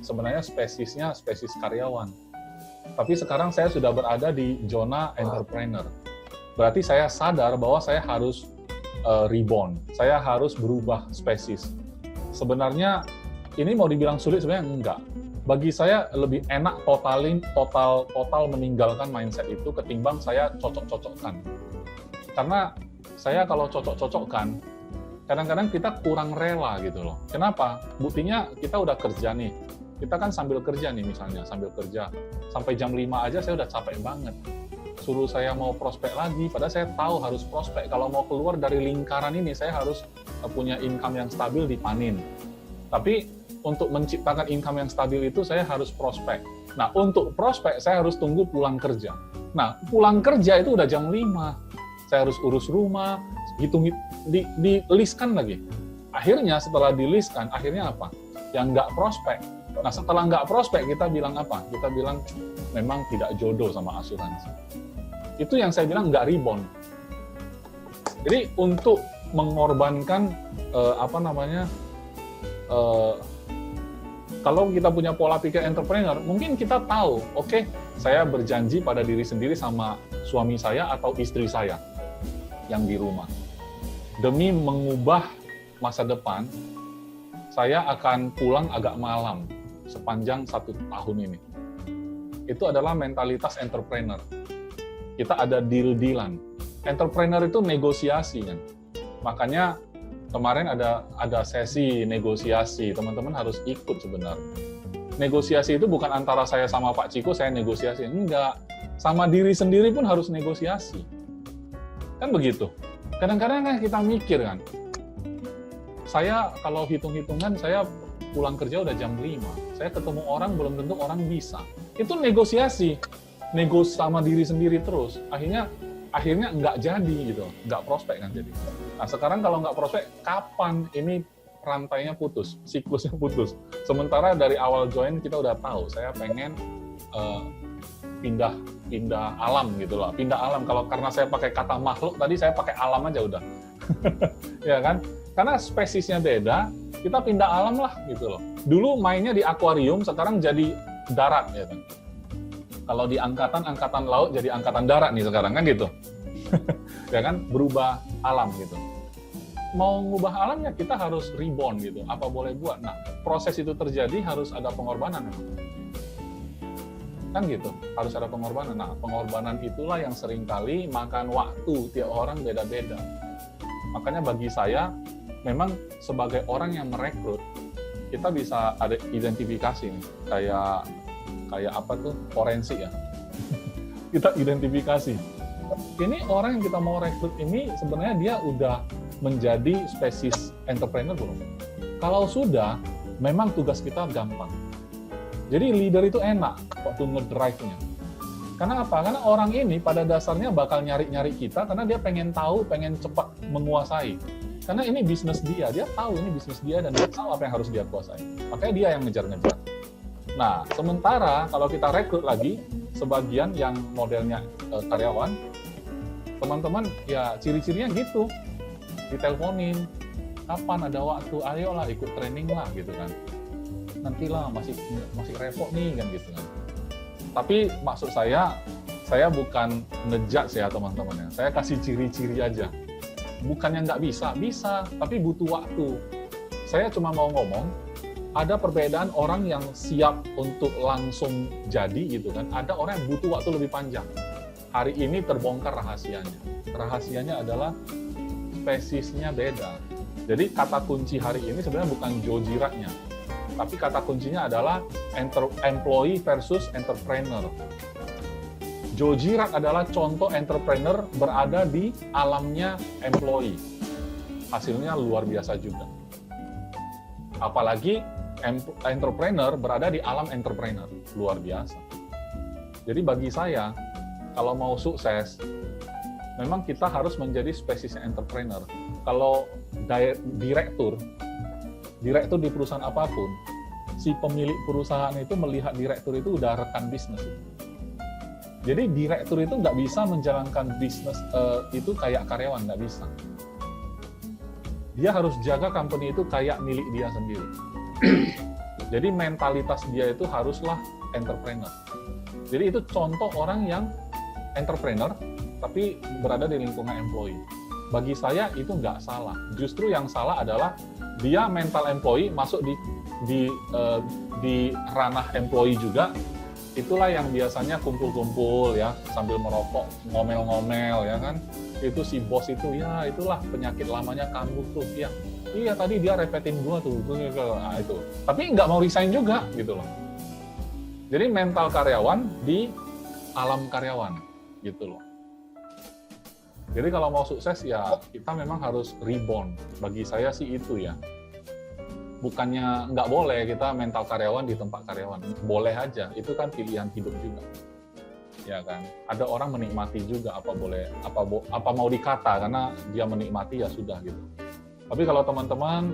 sebenarnya spesiesnya spesies karyawan. Tapi sekarang saya sudah berada di zona entrepreneur. Berarti saya sadar bahwa saya harus reborn. Saya harus berubah spesies. Sebenarnya ini mau dibilang sulit sebenarnya enggak. Bagi saya lebih enak total meninggalkan mindset itu ketimbang saya cocok-cocokkan. Karena saya kalau cocok-cocokkan, kadang-kadang kita kurang rela gitu loh. Kenapa? Buktinya kita udah kerja nih. Kita kan sambil kerja nih misalnya, sambil kerja. Sampai jam 5 aja saya udah capek banget. Suruh saya mau prospek lagi, padahal saya tahu harus prospek. Kalau mau keluar dari lingkaran ini, saya harus punya income yang stabil di Panin. Tapi untuk menciptakan income yang stabil itu saya harus prospek. Nah, untuk prospek saya harus tunggu pulang kerja. Nah, pulang kerja itu udah jam 5. Saya harus urus rumah, di-listkan lagi. Akhirnya setelah di-listkan, akhirnya apa? Yang nggak prospek. Nah, setelah nggak prospek, kita bilang apa? Kita bilang memang tidak jodoh sama asuransi. Itu yang saya bilang nggak rebound. Jadi untuk mengorbankan kalau kita punya pola pikir entrepreneur, mungkin kita tahu, oke, saya berjanji pada diri sendiri sama suami saya atau istri saya yang di rumah. Demi mengubah masa depan, saya akan pulang agak malam sepanjang 1 tahun ini. Itu adalah mentalitas entrepreneur. Kita ada deal-dealan. Entrepreneur itu negosiasi, kan? Makanya kemarin ada sesi negosiasi, teman-teman harus ikut sebenarnya. Negosiasi itu bukan antara saya sama Pak Ciko, saya negosiasi. Enggak. Sama diri sendiri pun harus negosiasi. Kan begitu. Kadang-kadang kan kita mikir kan, saya kalau hitung-hitungan, saya pulang kerja udah jam 5. Saya ketemu orang, belum tentu orang bisa. Itu negosiasi. Sama diri sendiri terus. Akhirnya nggak jadi gitu, nggak prospek kan jadi. Nah sekarang kalau nggak prospek, kapan ini rantainya putus, siklusnya putus. Sementara dari awal join kita udah tahu, saya pengen pindah alam gitu loh. Pindah alam, kalau karena saya pakai kata makhluk, tadi saya pakai alam aja udah. Ya kan? Karena spesiesnya beda, kita pindah alam lah gitu loh. Dulu mainnya di akuarium, sekarang jadi darat ya kan. Kalau di angkatan laut jadi angkatan darat nih sekarang kan gitu. Ya kan, berubah alam gitu. Mau ngubah alam ya kita harus reborn gitu. Apa boleh buat? Nah, proses itu terjadi harus ada pengorbanan. Kan gitu, harus ada pengorbanan. Nah, pengorbanan itulah yang seringkali makan waktu, tiap orang beda-beda. Makanya bagi saya, memang sebagai orang yang merekrut, kita bisa ada identifikasi nih, kayak apa tuh, forensik ya. Kita identifikasi. Ini orang yang kita mau rekrut ini sebenarnya dia udah menjadi spesies entrepreneur belum? Kalau sudah, memang tugas kita gampang. Jadi leader itu enak waktu ngedrive-nya. Karena apa? Karena orang ini pada dasarnya bakal nyari-nyari kita karena dia pengen tahu, pengen cepat menguasai. Karena ini bisnis dia tahu ini bisnis dia dan dia tahu apa yang harus dia kuasai. Makanya dia yang ngejar-ngejar. Nah, sementara kalau kita rekrut lagi, sebagian yang modelnya karyawan, teman-teman ya ciri-cirinya gitu, diteleponin, kapan ada waktu, ayolah ikut training lah gitu kan. Nantilah masih repot nih kan gitu kan. Tapi maksud saya bukan ngejudge ya teman-teman ya. Saya kasih ciri-ciri aja. Bukannya nggak bisa, tapi butuh waktu. Saya cuma mau ngomong, ada perbedaan orang yang siap untuk langsung jadi gitu kan. Ada orang yang butuh waktu lebih panjang. Hari ini terbongkar rahasianya. Rahasianya adalah spesiesnya beda. Jadi kata kunci hari ini sebenarnya bukan jojiratnya, tapi kata kuncinya adalah employee versus entrepreneur. Jojirat adalah contoh entrepreneur berada di alamnya employee. Hasilnya luar biasa juga. Apalagi entrepreneur berada di alam entrepreneur, luar biasa. Jadi bagi saya, kalau mau sukses, memang kita harus menjadi spesies entrepreneur. Kalau direktur di perusahaan apapun, si pemilik perusahaan itu melihat direktur itu udah rekan bisnis. Jadi direktur itu nggak bisa menjalankan bisnis itu kayak karyawan, nggak bisa. Dia harus jaga company itu kayak milik dia sendiri. Jadi mentalitas dia itu haruslah entrepreneur. Jadi itu contoh orang yang entrepreneur, tapi berada di lingkungan employee. Bagi saya itu nggak salah. Justru yang salah adalah dia mental employee masuk di ranah employee juga. Itulah yang biasanya kumpul-kumpul ya sambil merokok, ngomel-ngomel ya kan. Itu si bos itu ya itulah penyakit lamanya kambuh tuh ya. Iya tadi dia repetin gua tuh, nah, itu. Tapi nggak mau resign juga gitu loh. Jadi mental karyawan di alam karyawan gitu loh. Jadi kalau mau sukses ya kita memang harus reborn. Bagi saya sih itu ya. Bukannya nggak boleh kita mental karyawan di tempat karyawan. Boleh aja, itu kan pilihan hidup juga. Ya kan. Ada orang menikmati juga apa mau dikata karena dia menikmati ya sudah gitu. Tapi kalau teman-teman,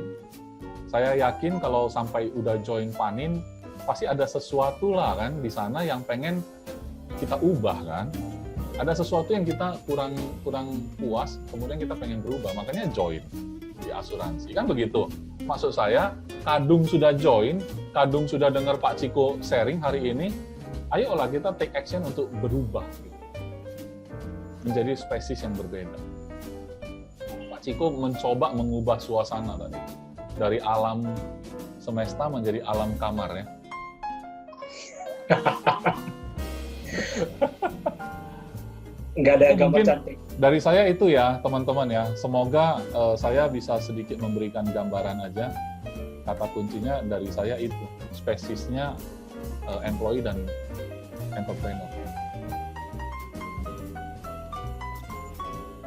saya yakin kalau sampai udah join Panin, pasti ada sesuatu lah kan di sana yang pengen kita ubah kan. Ada sesuatu yang kita kurang puas, kemudian kita pengen berubah, makanya join di asuransi. Kan begitu. Maksud saya, Kadung sudah join, Kadung sudah dengar Pak Ciko sharing hari ini, ayolah kita take action untuk berubah. Menjadi spesies yang berbeda. Pak Ciko mencoba mengubah suasana tadi. Dari alam semesta menjadi alam kamar ya. Nggak ada gambar Mungkin cantik. dari saya itu ya teman-teman ya. Semoga saya bisa sedikit memberikan gambaran aja. Kata kuncinya dari saya itu. Spesiesnya employee dan entrepreneur.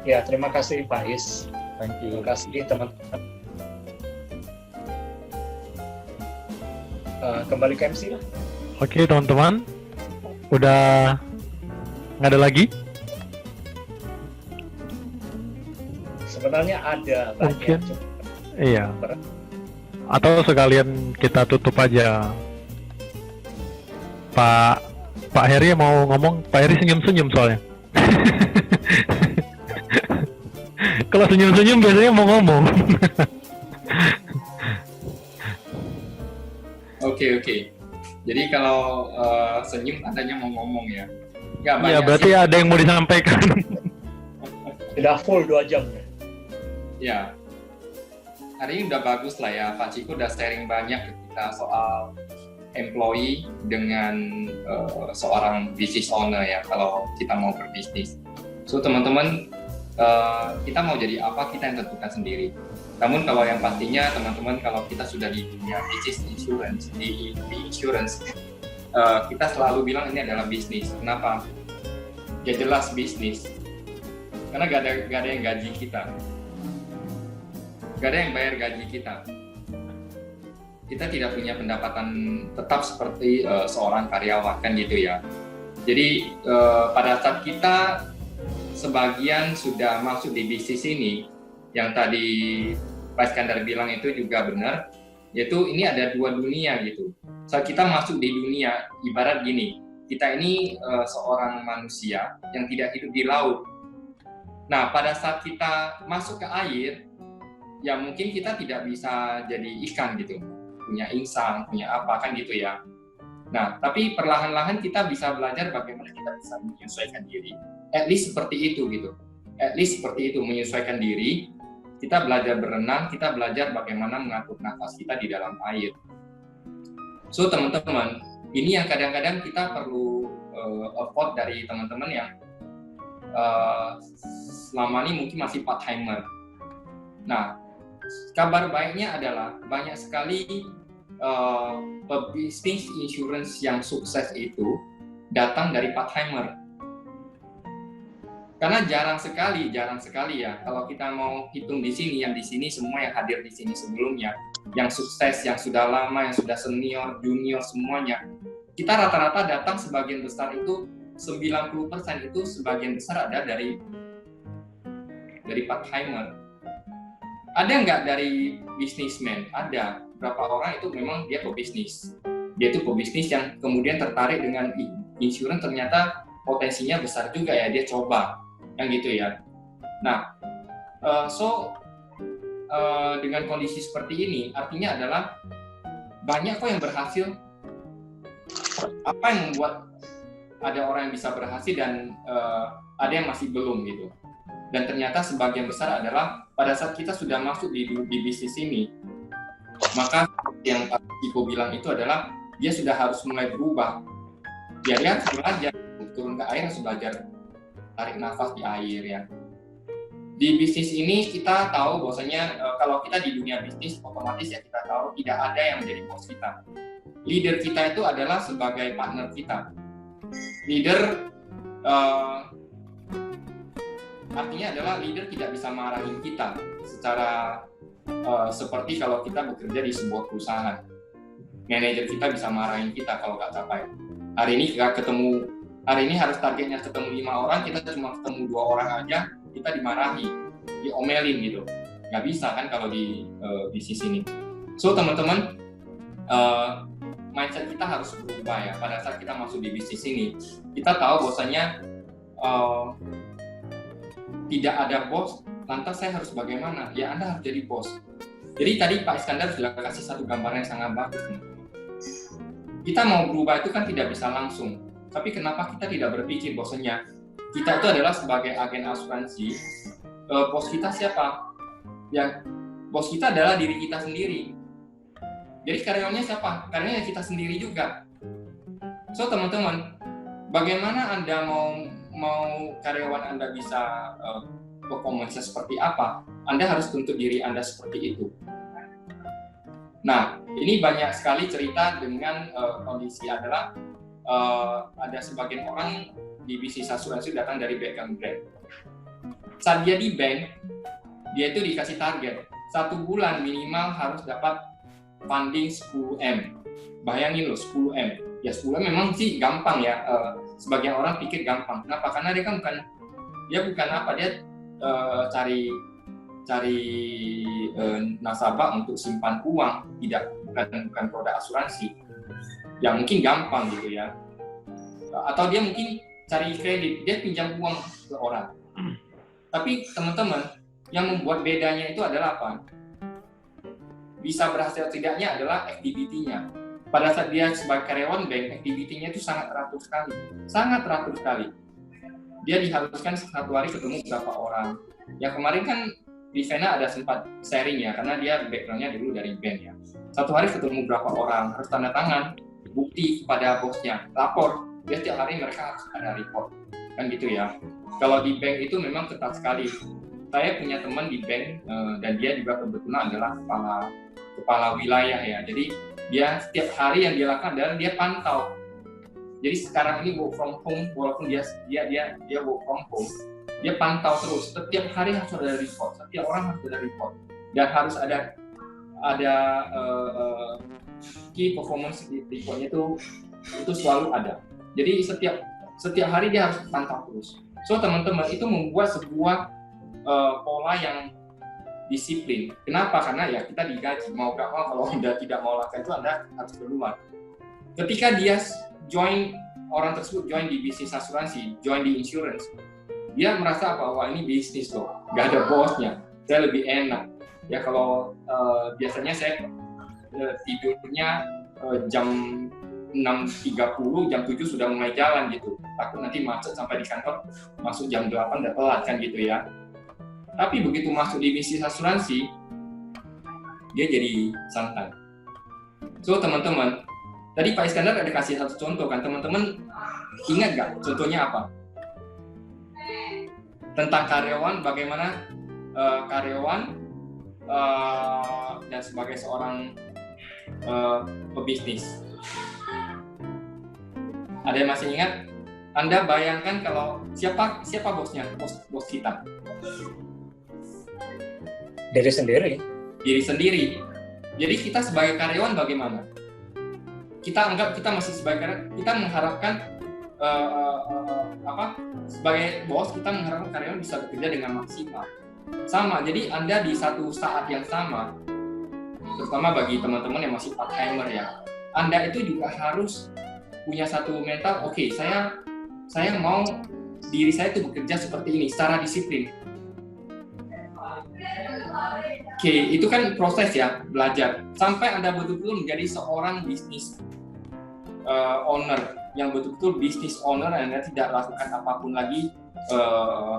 Ya, terima kasih Pak Is. Thank you. Terima kasih teman-teman. Kembali ke MC lah. Oke teman-teman, udah nggak ada lagi? Sebenarnya ada Mungkin. banyak. Iya. Atau sekalian kita tutup aja. Pak Heri mau ngomong, Pak Heri senyum-senyum soalnya. Kalau senyum-senyum biasanya mau ngomong. Oke. Jadi kalau senyum tandanya mau ngomong ya. Nggak Ya banyak berarti sih. ada yang mau disampaikan. Sudah full 2 jam. Ya. Hari ini udah bagus lah ya. Pak Ciko udah sharing banyak ke kita soal employee dengan seorang business owner ya kalau kita mau berbisnis. So teman-teman, kita mau jadi apa kita yang tentukan sendiri. Namun kalau yang pastinya teman-teman kalau kita sudah di dunia business insurance, di insurance, kita selalu bilang ini adalah bisnis. Kenapa? Ya jelas bisnis. Karena gak ada yang gaji kita. Gak ada yang bayar gaji kita. Kita tidak punya pendapatan tetap seperti seorang karyawan kan gitu ya. Jadi pada saat kita sebagian sudah masuk di bisnis ini, yang tadi Pak Iskandar bilang itu juga benar, yaitu ini ada 2 dunia gitu. Saat kita masuk di dunia, ibarat gini, kita ini seorang manusia yang tidak hidup di laut. Nah, pada saat kita masuk ke air, ya mungkin kita tidak bisa jadi ikan gitu, punya insang, punya apa kan gitu ya. Nah, tapi perlahan-lahan kita bisa belajar bagaimana kita bisa menyesuaikan diri. At least seperti itu gitu. At least seperti itu, menyesuaikan diri. Kita belajar berenang, kita belajar bagaimana mengatur nafas kita di dalam air. So teman-teman, ini yang kadang-kadang kita perlu afford dari teman-teman yang selama ini mungkin masih part-timer. Nah, kabar baiknya adalah banyak sekali bisnis insurance yang sukses itu datang dari part-timer. Karena jarang sekali ya kalau kita mau hitung di sini, yang di sini semua yang hadir di sini sebelumnya, yang sukses, yang sudah lama, yang sudah senior, junior semuanya, kita rata-rata datang sebagian besar itu 90% itu sebagian besar ada dari part-timer. Ada nggak dari businessman? Ada. Berapa orang itu memang dia pebisnis. Dia itu pebisnis yang kemudian tertarik dengan insurance, ternyata potensinya besar juga ya, dia coba. Yang gitu ya. Nah, dengan kondisi seperti ini, artinya adalah banyak kok yang berhasil. Apa yang membuat ada orang yang bisa berhasil dan ada yang masih belum gitu. Dan ternyata sebagian besar adalah pada saat kita sudah masuk di bisnis ini, maka yang Pak Ciko bilang itu adalah dia sudah harus mulai berubah. Dia harus belajar turun ke air, harus belajar tarik nafas di air ya. Di bisnis ini kita tahu bahwasanya kalau kita di dunia bisnis otomatis ya kita tahu tidak ada yang menjadi bos kita. Leader kita itu adalah sebagai partner kita. Leader artinya adalah leader tidak bisa marahin kita secara seperti kalau kita bekerja di sebuah perusahaan. Manajer kita bisa marahin kita kalau nggak capai. Hari ini harus targetnya ketemu 5 orang, kita cuma ketemu 2 orang aja, kita dimarahi, diomelin gitu. Nggak bisa kan kalau di bisnis ini. So teman-teman, mindset kita harus berubah ya. Pada saat kita masuk di bisnis ini, kita tahu bahwasanya tidak ada bos, lantas saya harus bagaimana? Ya Anda harus jadi bos. Jadi tadi Pak Iskandar sudah kasih satu gambaran yang sangat bagus. Kita mau berubah itu kan tidak bisa langsung. Tapi kenapa kita tidak berpikir bahwasanya kita itu adalah sebagai agen asuransi, bos kita siapa? Ya, bos kita adalah diri kita sendiri. Jadi karyawannya siapa? Karyawannya kita sendiri juga. So teman-teman, bagaimana Anda mau karyawan Anda bisa performance seperti apa? Anda harus tuntut diri Anda seperti itu. Nah, ini banyak sekali cerita dengan kondisi adalah ada sebagian orang di bisnis asuransi datang dari background bank. Saat dia di bank, dia itu dikasih target 1 bulan minimal harus dapat funding 10M. Bayangin loh 10M. Ya 10M memang sih gampang ya. Sebagian orang pikir gampang. Kenapa? Karena dia kan bukan apa, dia cari nasabah untuk simpan uang, bukan produk asuransi. Yang mungkin gampang gitu ya. Atau dia mungkin cari kredit, dia pinjam uang ke orang. Tapi teman-teman, yang membuat bedanya itu adalah apa? Bisa berhasil tidaknya adalah activity-nya. Pada saat dia sebagai karyawan bank, activity-nya itu sangat teratur sekali. Dia diharuskan 1 hari ketemu berapa orang. Yang kemarin kan Rivena ada sempat sharing ya, karena dia background-nya dulu dari bank ya. 1 hari ketemu berapa orang, harus tanda tangan, bukti kepada bosnya, lapor. Dia setiap hari mereka harus ada report, kan gitu ya. Kalau di bank itu memang ketat sekali. Saya punya teman di bank dan dia juga kebetulan adalah kepala wilayah ya. Jadi dia setiap hari yang dia lakukan adalah dia pantau. Jadi sekarang ini work from home, walaupun dia work from home, dia pantau terus. Setiap hari harus ada report, setiap orang harus ada report, dan harus ada key performance reportnya itu selalu ada. Jadi setiap hari dia harus pantau terus. So teman-teman, itu membuat sebuah pola yang disiplin. Kenapa? Karena ya kita digaji. Mau gak mau, kalau Anda tidak mau lakukan itu, Anda harus keluar. Ketika dia orang tersebut join di bisnis asuransi, join di insurance, dia merasa bahwa ini bisnis loh, gak ada bosnya, saya lebih enak. Ya kalau biasanya saya tidurnya jam 6.30, jam 7 sudah mulai jalan gitu. Takut nanti macet sampai di kantor, masuk jam 8 udah telat kan gitu ya. Tapi begitu masuk di bisnis asuransi, dia jadi santai. So teman-teman, tadi Pak Iskandar ada kasih satu contoh kan, teman-teman ingat nggak contohnya apa? Tentang karyawan, bagaimana karyawan dan sebagai seorang pebisnis. Ada yang masih ingat? Anda bayangkan kalau siapa bosnya, bos kita? Diri sendiri. Jadi kita sebagai karyawan bagaimana? Kita anggap kita masih sebagai karyawan, kita mengharapkan sebagai bos kita mengharapkan karyawan bisa bekerja dengan maksimal. Sama, jadi Anda di satu saat yang sama, terutama bagi teman-teman yang masih part-timer ya, Anda itu juga harus punya satu mental, oke, saya mau diri saya itu bekerja seperti ini, secara disiplin. Oke, itu kan proses ya, belajar. Sampai Anda betul-betul menjadi seorang bisnis owner, yang betul-betul bisnis owner, Anda tidak lakukan apapun lagi,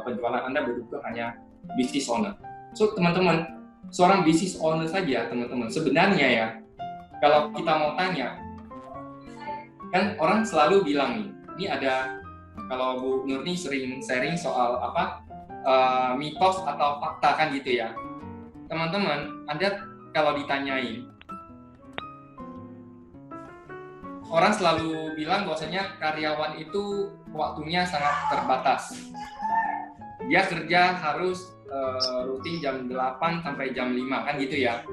penjualan Anda betul-betul hanya bisnis owner. So, teman-teman, seorang bisnis owner saja, teman-teman, sebenarnya ya, kalau kita mau tanya, kan orang selalu bilang nih, ini ada, kalau Bu Nurni sering sharing soal mitos atau fakta kan gitu ya. Teman-teman, Anda kalau ditanyain, orang selalu bilang bahwasanya karyawan itu waktunya sangat terbatas. Dia kerja harus rutin jam 8 sampai jam 5 kan gitu ya.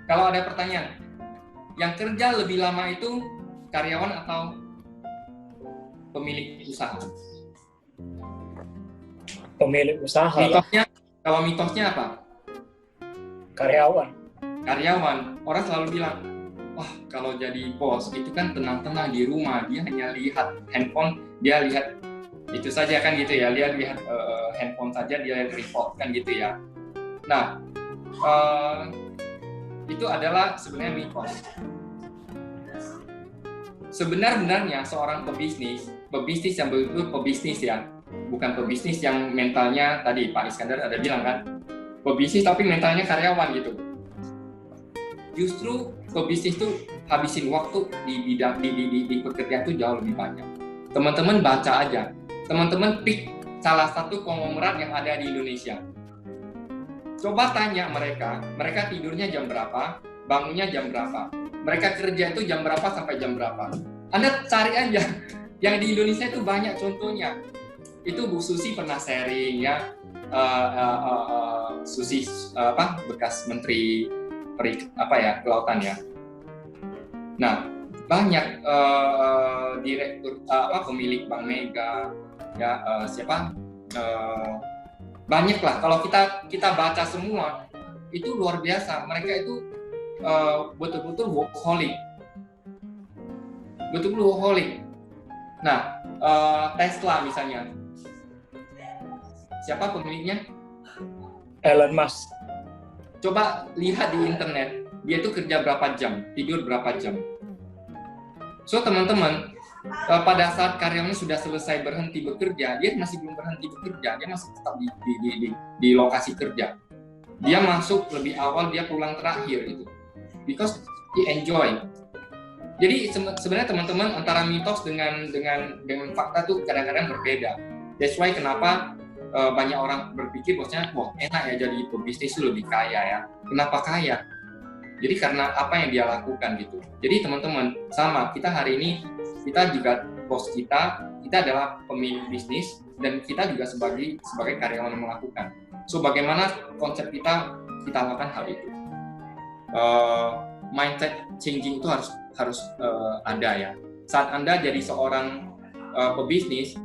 Kalau ada pertanyaan, yang kerja lebih lama itu karyawan atau pemilik usaha? Pemilik usaha. Kalau mitosnya apa? Karyawan. Orang selalu bilang, wah kalau jadi bos itu kan tenang-tenang di rumah, dia hanya lihat handphone, dia lihat Itu saja kan gitu ya, lihat handphone saja dia report kan gitu ya. Nah, itu adalah sebenarnya mitos. Sebenarnya seorang pebisnis yang betul pebisnis ya, bukan pebisnis yang mentalnya tadi Pak Iskandar ada bilang kan, pebisnis tapi mentalnya karyawan gitu. Justru pebisnis itu habisin waktu di bidang di pekerjaan itu jauh lebih banyak. Teman-teman baca aja, teman-teman pick salah satu konglomerat yang ada di Indonesia. Coba tanya mereka tidurnya jam berapa, bangunnya jam berapa, mereka kerja itu jam berapa sampai jam berapa. Anda cari aja, yang di Indonesia itu banyak contohnya. Itu Bu Susi pernah sharing ya, Susi bekas Menteri Kelautan ya. Nah, banyak direktur pemilik Bank Mega ya, banyak lah. Kalau kita baca semua itu luar biasa. Mereka itu betul-betul workaholic. Nah, Tesla misalnya, siapa pemiliknya? Elon Musk. Coba lihat di internet, dia itu kerja berapa jam, tidur berapa jam. So teman-teman, pada saat karyawannya sudah selesai berhenti bekerja, dia masih belum berhenti bekerja, dia masih tetap di lokasi kerja. Dia masuk lebih awal, dia pulang terakhir itu, because he enjoy. Jadi sebenarnya teman-teman, antara mitos dengan fakta tuh kadang-kadang berbeda. That's why kenapa banyak orang berpikir bahwasanya wah enak ya jadi pebisnis itu lebih kaya ya. Kenapa kaya? Jadi karena apa yang dia lakukan gitu. Jadi teman-teman, sama kita hari ini, kita juga bos kita adalah pemilik bisnis dan kita juga sebagai karyawan yang melakukan. So bagaimana konsep kita lakukan hal itu. Mindset changing itu harus ada ya. Saat Anda jadi seorang pebisnis,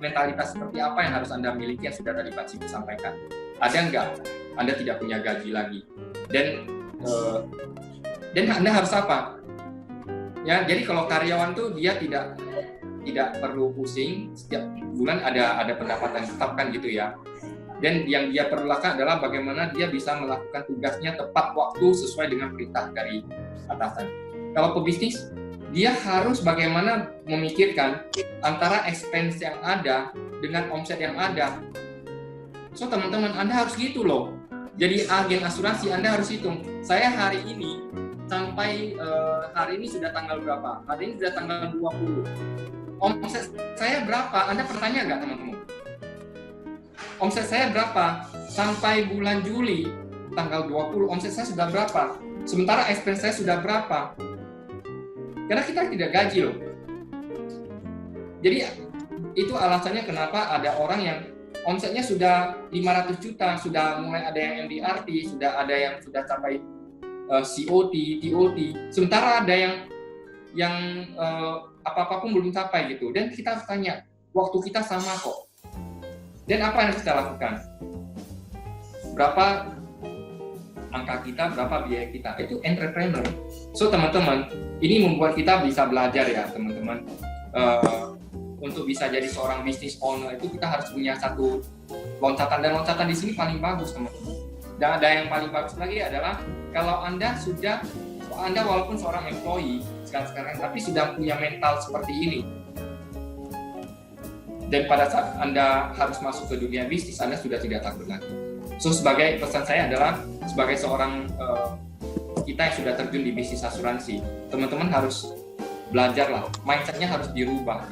mentalitas seperti apa yang harus Anda miliki yang sudah tadi Pak Ciko sampaikan. Ada nggak? Anda tidak punya gaji lagi. Dan Anda harus apa? Ya, jadi kalau karyawan tuh dia tidak perlu pusing, setiap bulan ada pendapatan tetap kan gitu ya. Dan yang dia perlu lakukan adalah bagaimana dia bisa melakukan tugasnya tepat waktu sesuai dengan perintah dari atasan. Kalau pebisnis, dia harus bagaimana memikirkan antara expense yang ada dengan omset yang ada. So teman-teman, Anda harus gitu loh. Jadi agen asuransi Anda harus hitung. Saya hari ini sampai hari ini sudah tanggal berapa? Hari ini sudah tanggal 20. Omset saya berapa? Anda bertanya nggak teman-teman? Omset saya berapa? Sampai bulan Juli tanggal 20 omset saya sudah berapa? Sementara expense saya sudah berapa? Karena kita tidak gaji loh. Jadi itu alasannya kenapa ada orang yang omsetnya sudah 500 juta, sudah mulai ada yang MDRT, sudah ada yang sudah capai COT, TOT. Sementara ada yang apa-apa pun belum capai gitu. Dan kita harus tanya, waktu kita sama kok. Dan apa yang kita lakukan? Berapa angka kita, berapa biaya kita? Itu entrepreneur. So teman-teman, ini membuat kita bisa belajar ya teman-teman. Untuk bisa jadi seorang business owner itu kita harus punya satu loncatan, dan loncatan di sini paling bagus teman-teman. Dan ada yang paling bagus lagi adalah kalau Anda walaupun seorang employee sekarang tapi sudah punya mental seperti ini. Dan pada saat Anda harus masuk ke dunia bisnis, Anda sudah tidak takut lagi. So sebagai pesan saya adalah sebagai seorang kita yang sudah terjun di bisnis asuransi, teman-teman harus belajarlah, mindsetnya harus dirubah.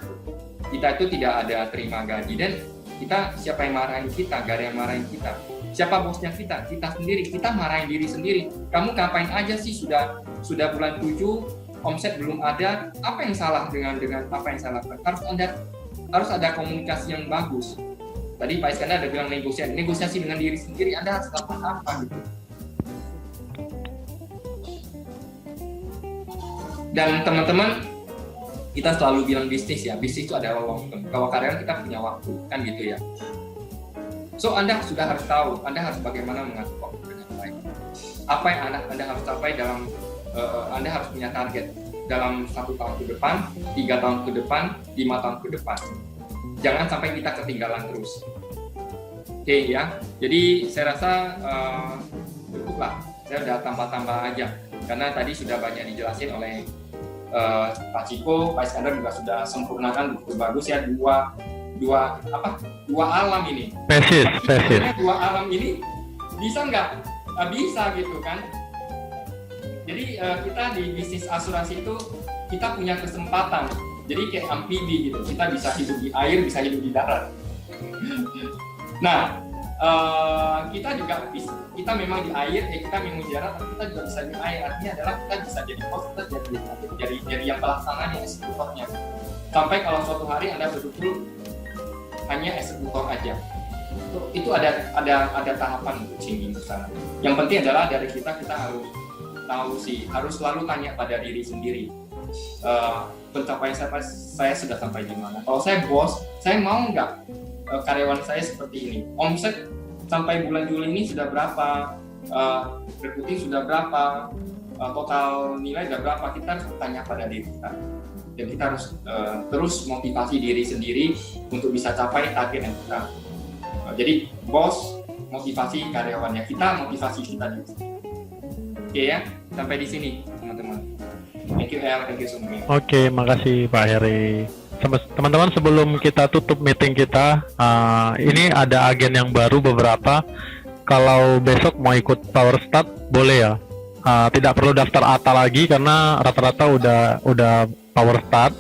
Kita itu tidak ada terima gaji, dan kita siapa yang marahin kita, gak ada yang marahin kita. Siapa bosnya kita? Kita sendiri. Kita marahin diri sendiri. Kamu ngapain aja sih sudah bulan 7, omset belum ada. Apa yang salah dengan apa yang saya lakukan? Harus ada komunikasi yang bagus. Tadi Pak Iskandar ada bilang negosiasi dengan diri sendiri. Anda harus lakukan apa gitu. Dan teman-teman, kita selalu bilang bisnis ya, bisnis itu adalah long term. Kalau karyawan kita punya waktu, kan gitu ya. So Anda sudah harus tahu, Anda harus bagaimana mengatur waktu dengan baik. Apa yang Anda harus capai dalam, Anda harus punya target dalam 1 tahun ke depan, 3 tahun ke depan, 5 tahun ke depan. jangan sampai kita ketinggalan terus. Oke ya, jadi saya rasa cukuplah, saya udah tambah-tambah aja karena tadi sudah banyak dijelasin oleh Pak Ciko, Pak Iskandar juga sudah sempurnakan begitu bagus ya, dua alam ini. Spesies. Dua alam ini bisa nggak? Bisa gitu kan. Jadi kita di bisnis asuransi itu kita punya kesempatan. Jadi kayak amfibi gitu, kita bisa hidup di air, bisa hidup di darat. Nah, kita juga bisa, kita memang di air, kita memang di darat, tapi kita juga bisa di air. Artinya adalah kita bisa jadi host, kita jadi yang pelaksananya, eksekutornya. Sampai kalau suatu hari Anda betul-betul hanya eksekutor aja. Itu ada tahapan untuk changing ke sana. Yang penting adalah dari kita harus tahu sih, harus selalu tanya pada diri sendiri. Pencapaian saya sudah sampai di mana? Kalau saya bos, saya mau nggak karyawan saya seperti ini? Omset sampai bulan Juli ini sudah berapa? Recruiting sudah berapa? Total nilai sudah berapa? Kita harus bertanya pada diri kita. Dan kita harus terus motivasi diri sendiri untuk bisa capai target yang kita. Jadi bos motivasi karyawannya, kita motivasi kita juga. Oke ya, sampai di sini teman-teman. Thank you El, thank you so much. Oke, makasih Pak Heri. Teman-teman, sebelum kita tutup meeting kita, ini ada agen yang baru beberapa. Kalau besok mau ikut Power Start boleh ya. Tidak perlu daftar ATA lagi karena rata-rata udah Power Start.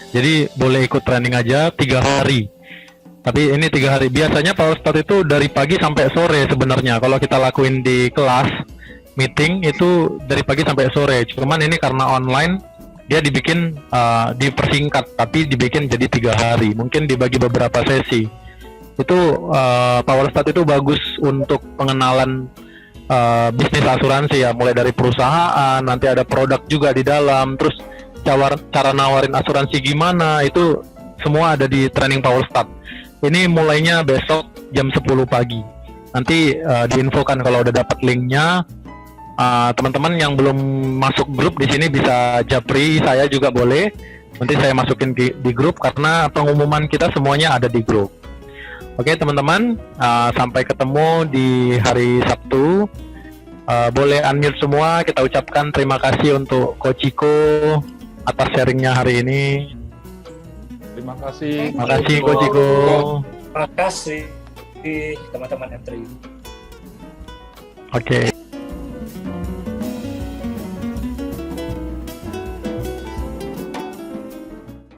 Jadi boleh ikut training aja 3 hari. Tapi ini 3 hari. Biasanya Power Start itu dari pagi sampai sore sebenarnya. Kalau kita lakuin di kelas meeting itu dari pagi sampai sore. Cuman ini karena online dia dibikin dipersingkat, tapi dibikin jadi 3 hari. Mungkin dibagi beberapa sesi. Itu Power Start itu bagus untuk pengenalan bisnis asuransi ya, mulai dari perusahaan, nanti ada produk juga di dalam, terus cara nawarin asuransi gimana, itu semua ada di training Power Start. Ini mulainya besok jam 10 pagi. Nanti diinfokan kalau udah dapat linknya. Teman-teman yang belum masuk grup di sini bisa japri saya juga boleh. Nanti saya masukin di grup karena pengumuman kita semuanya ada di grup. Oke teman-teman, sampai ketemu di hari Sabtu. Boleh unmute semua, kita ucapkan terima kasih untuk Coach Ciko atas sharingnya hari ini. Terima kasih. Terima kasih Coach Ciko. Terima kasih teman-teman M3. Oke.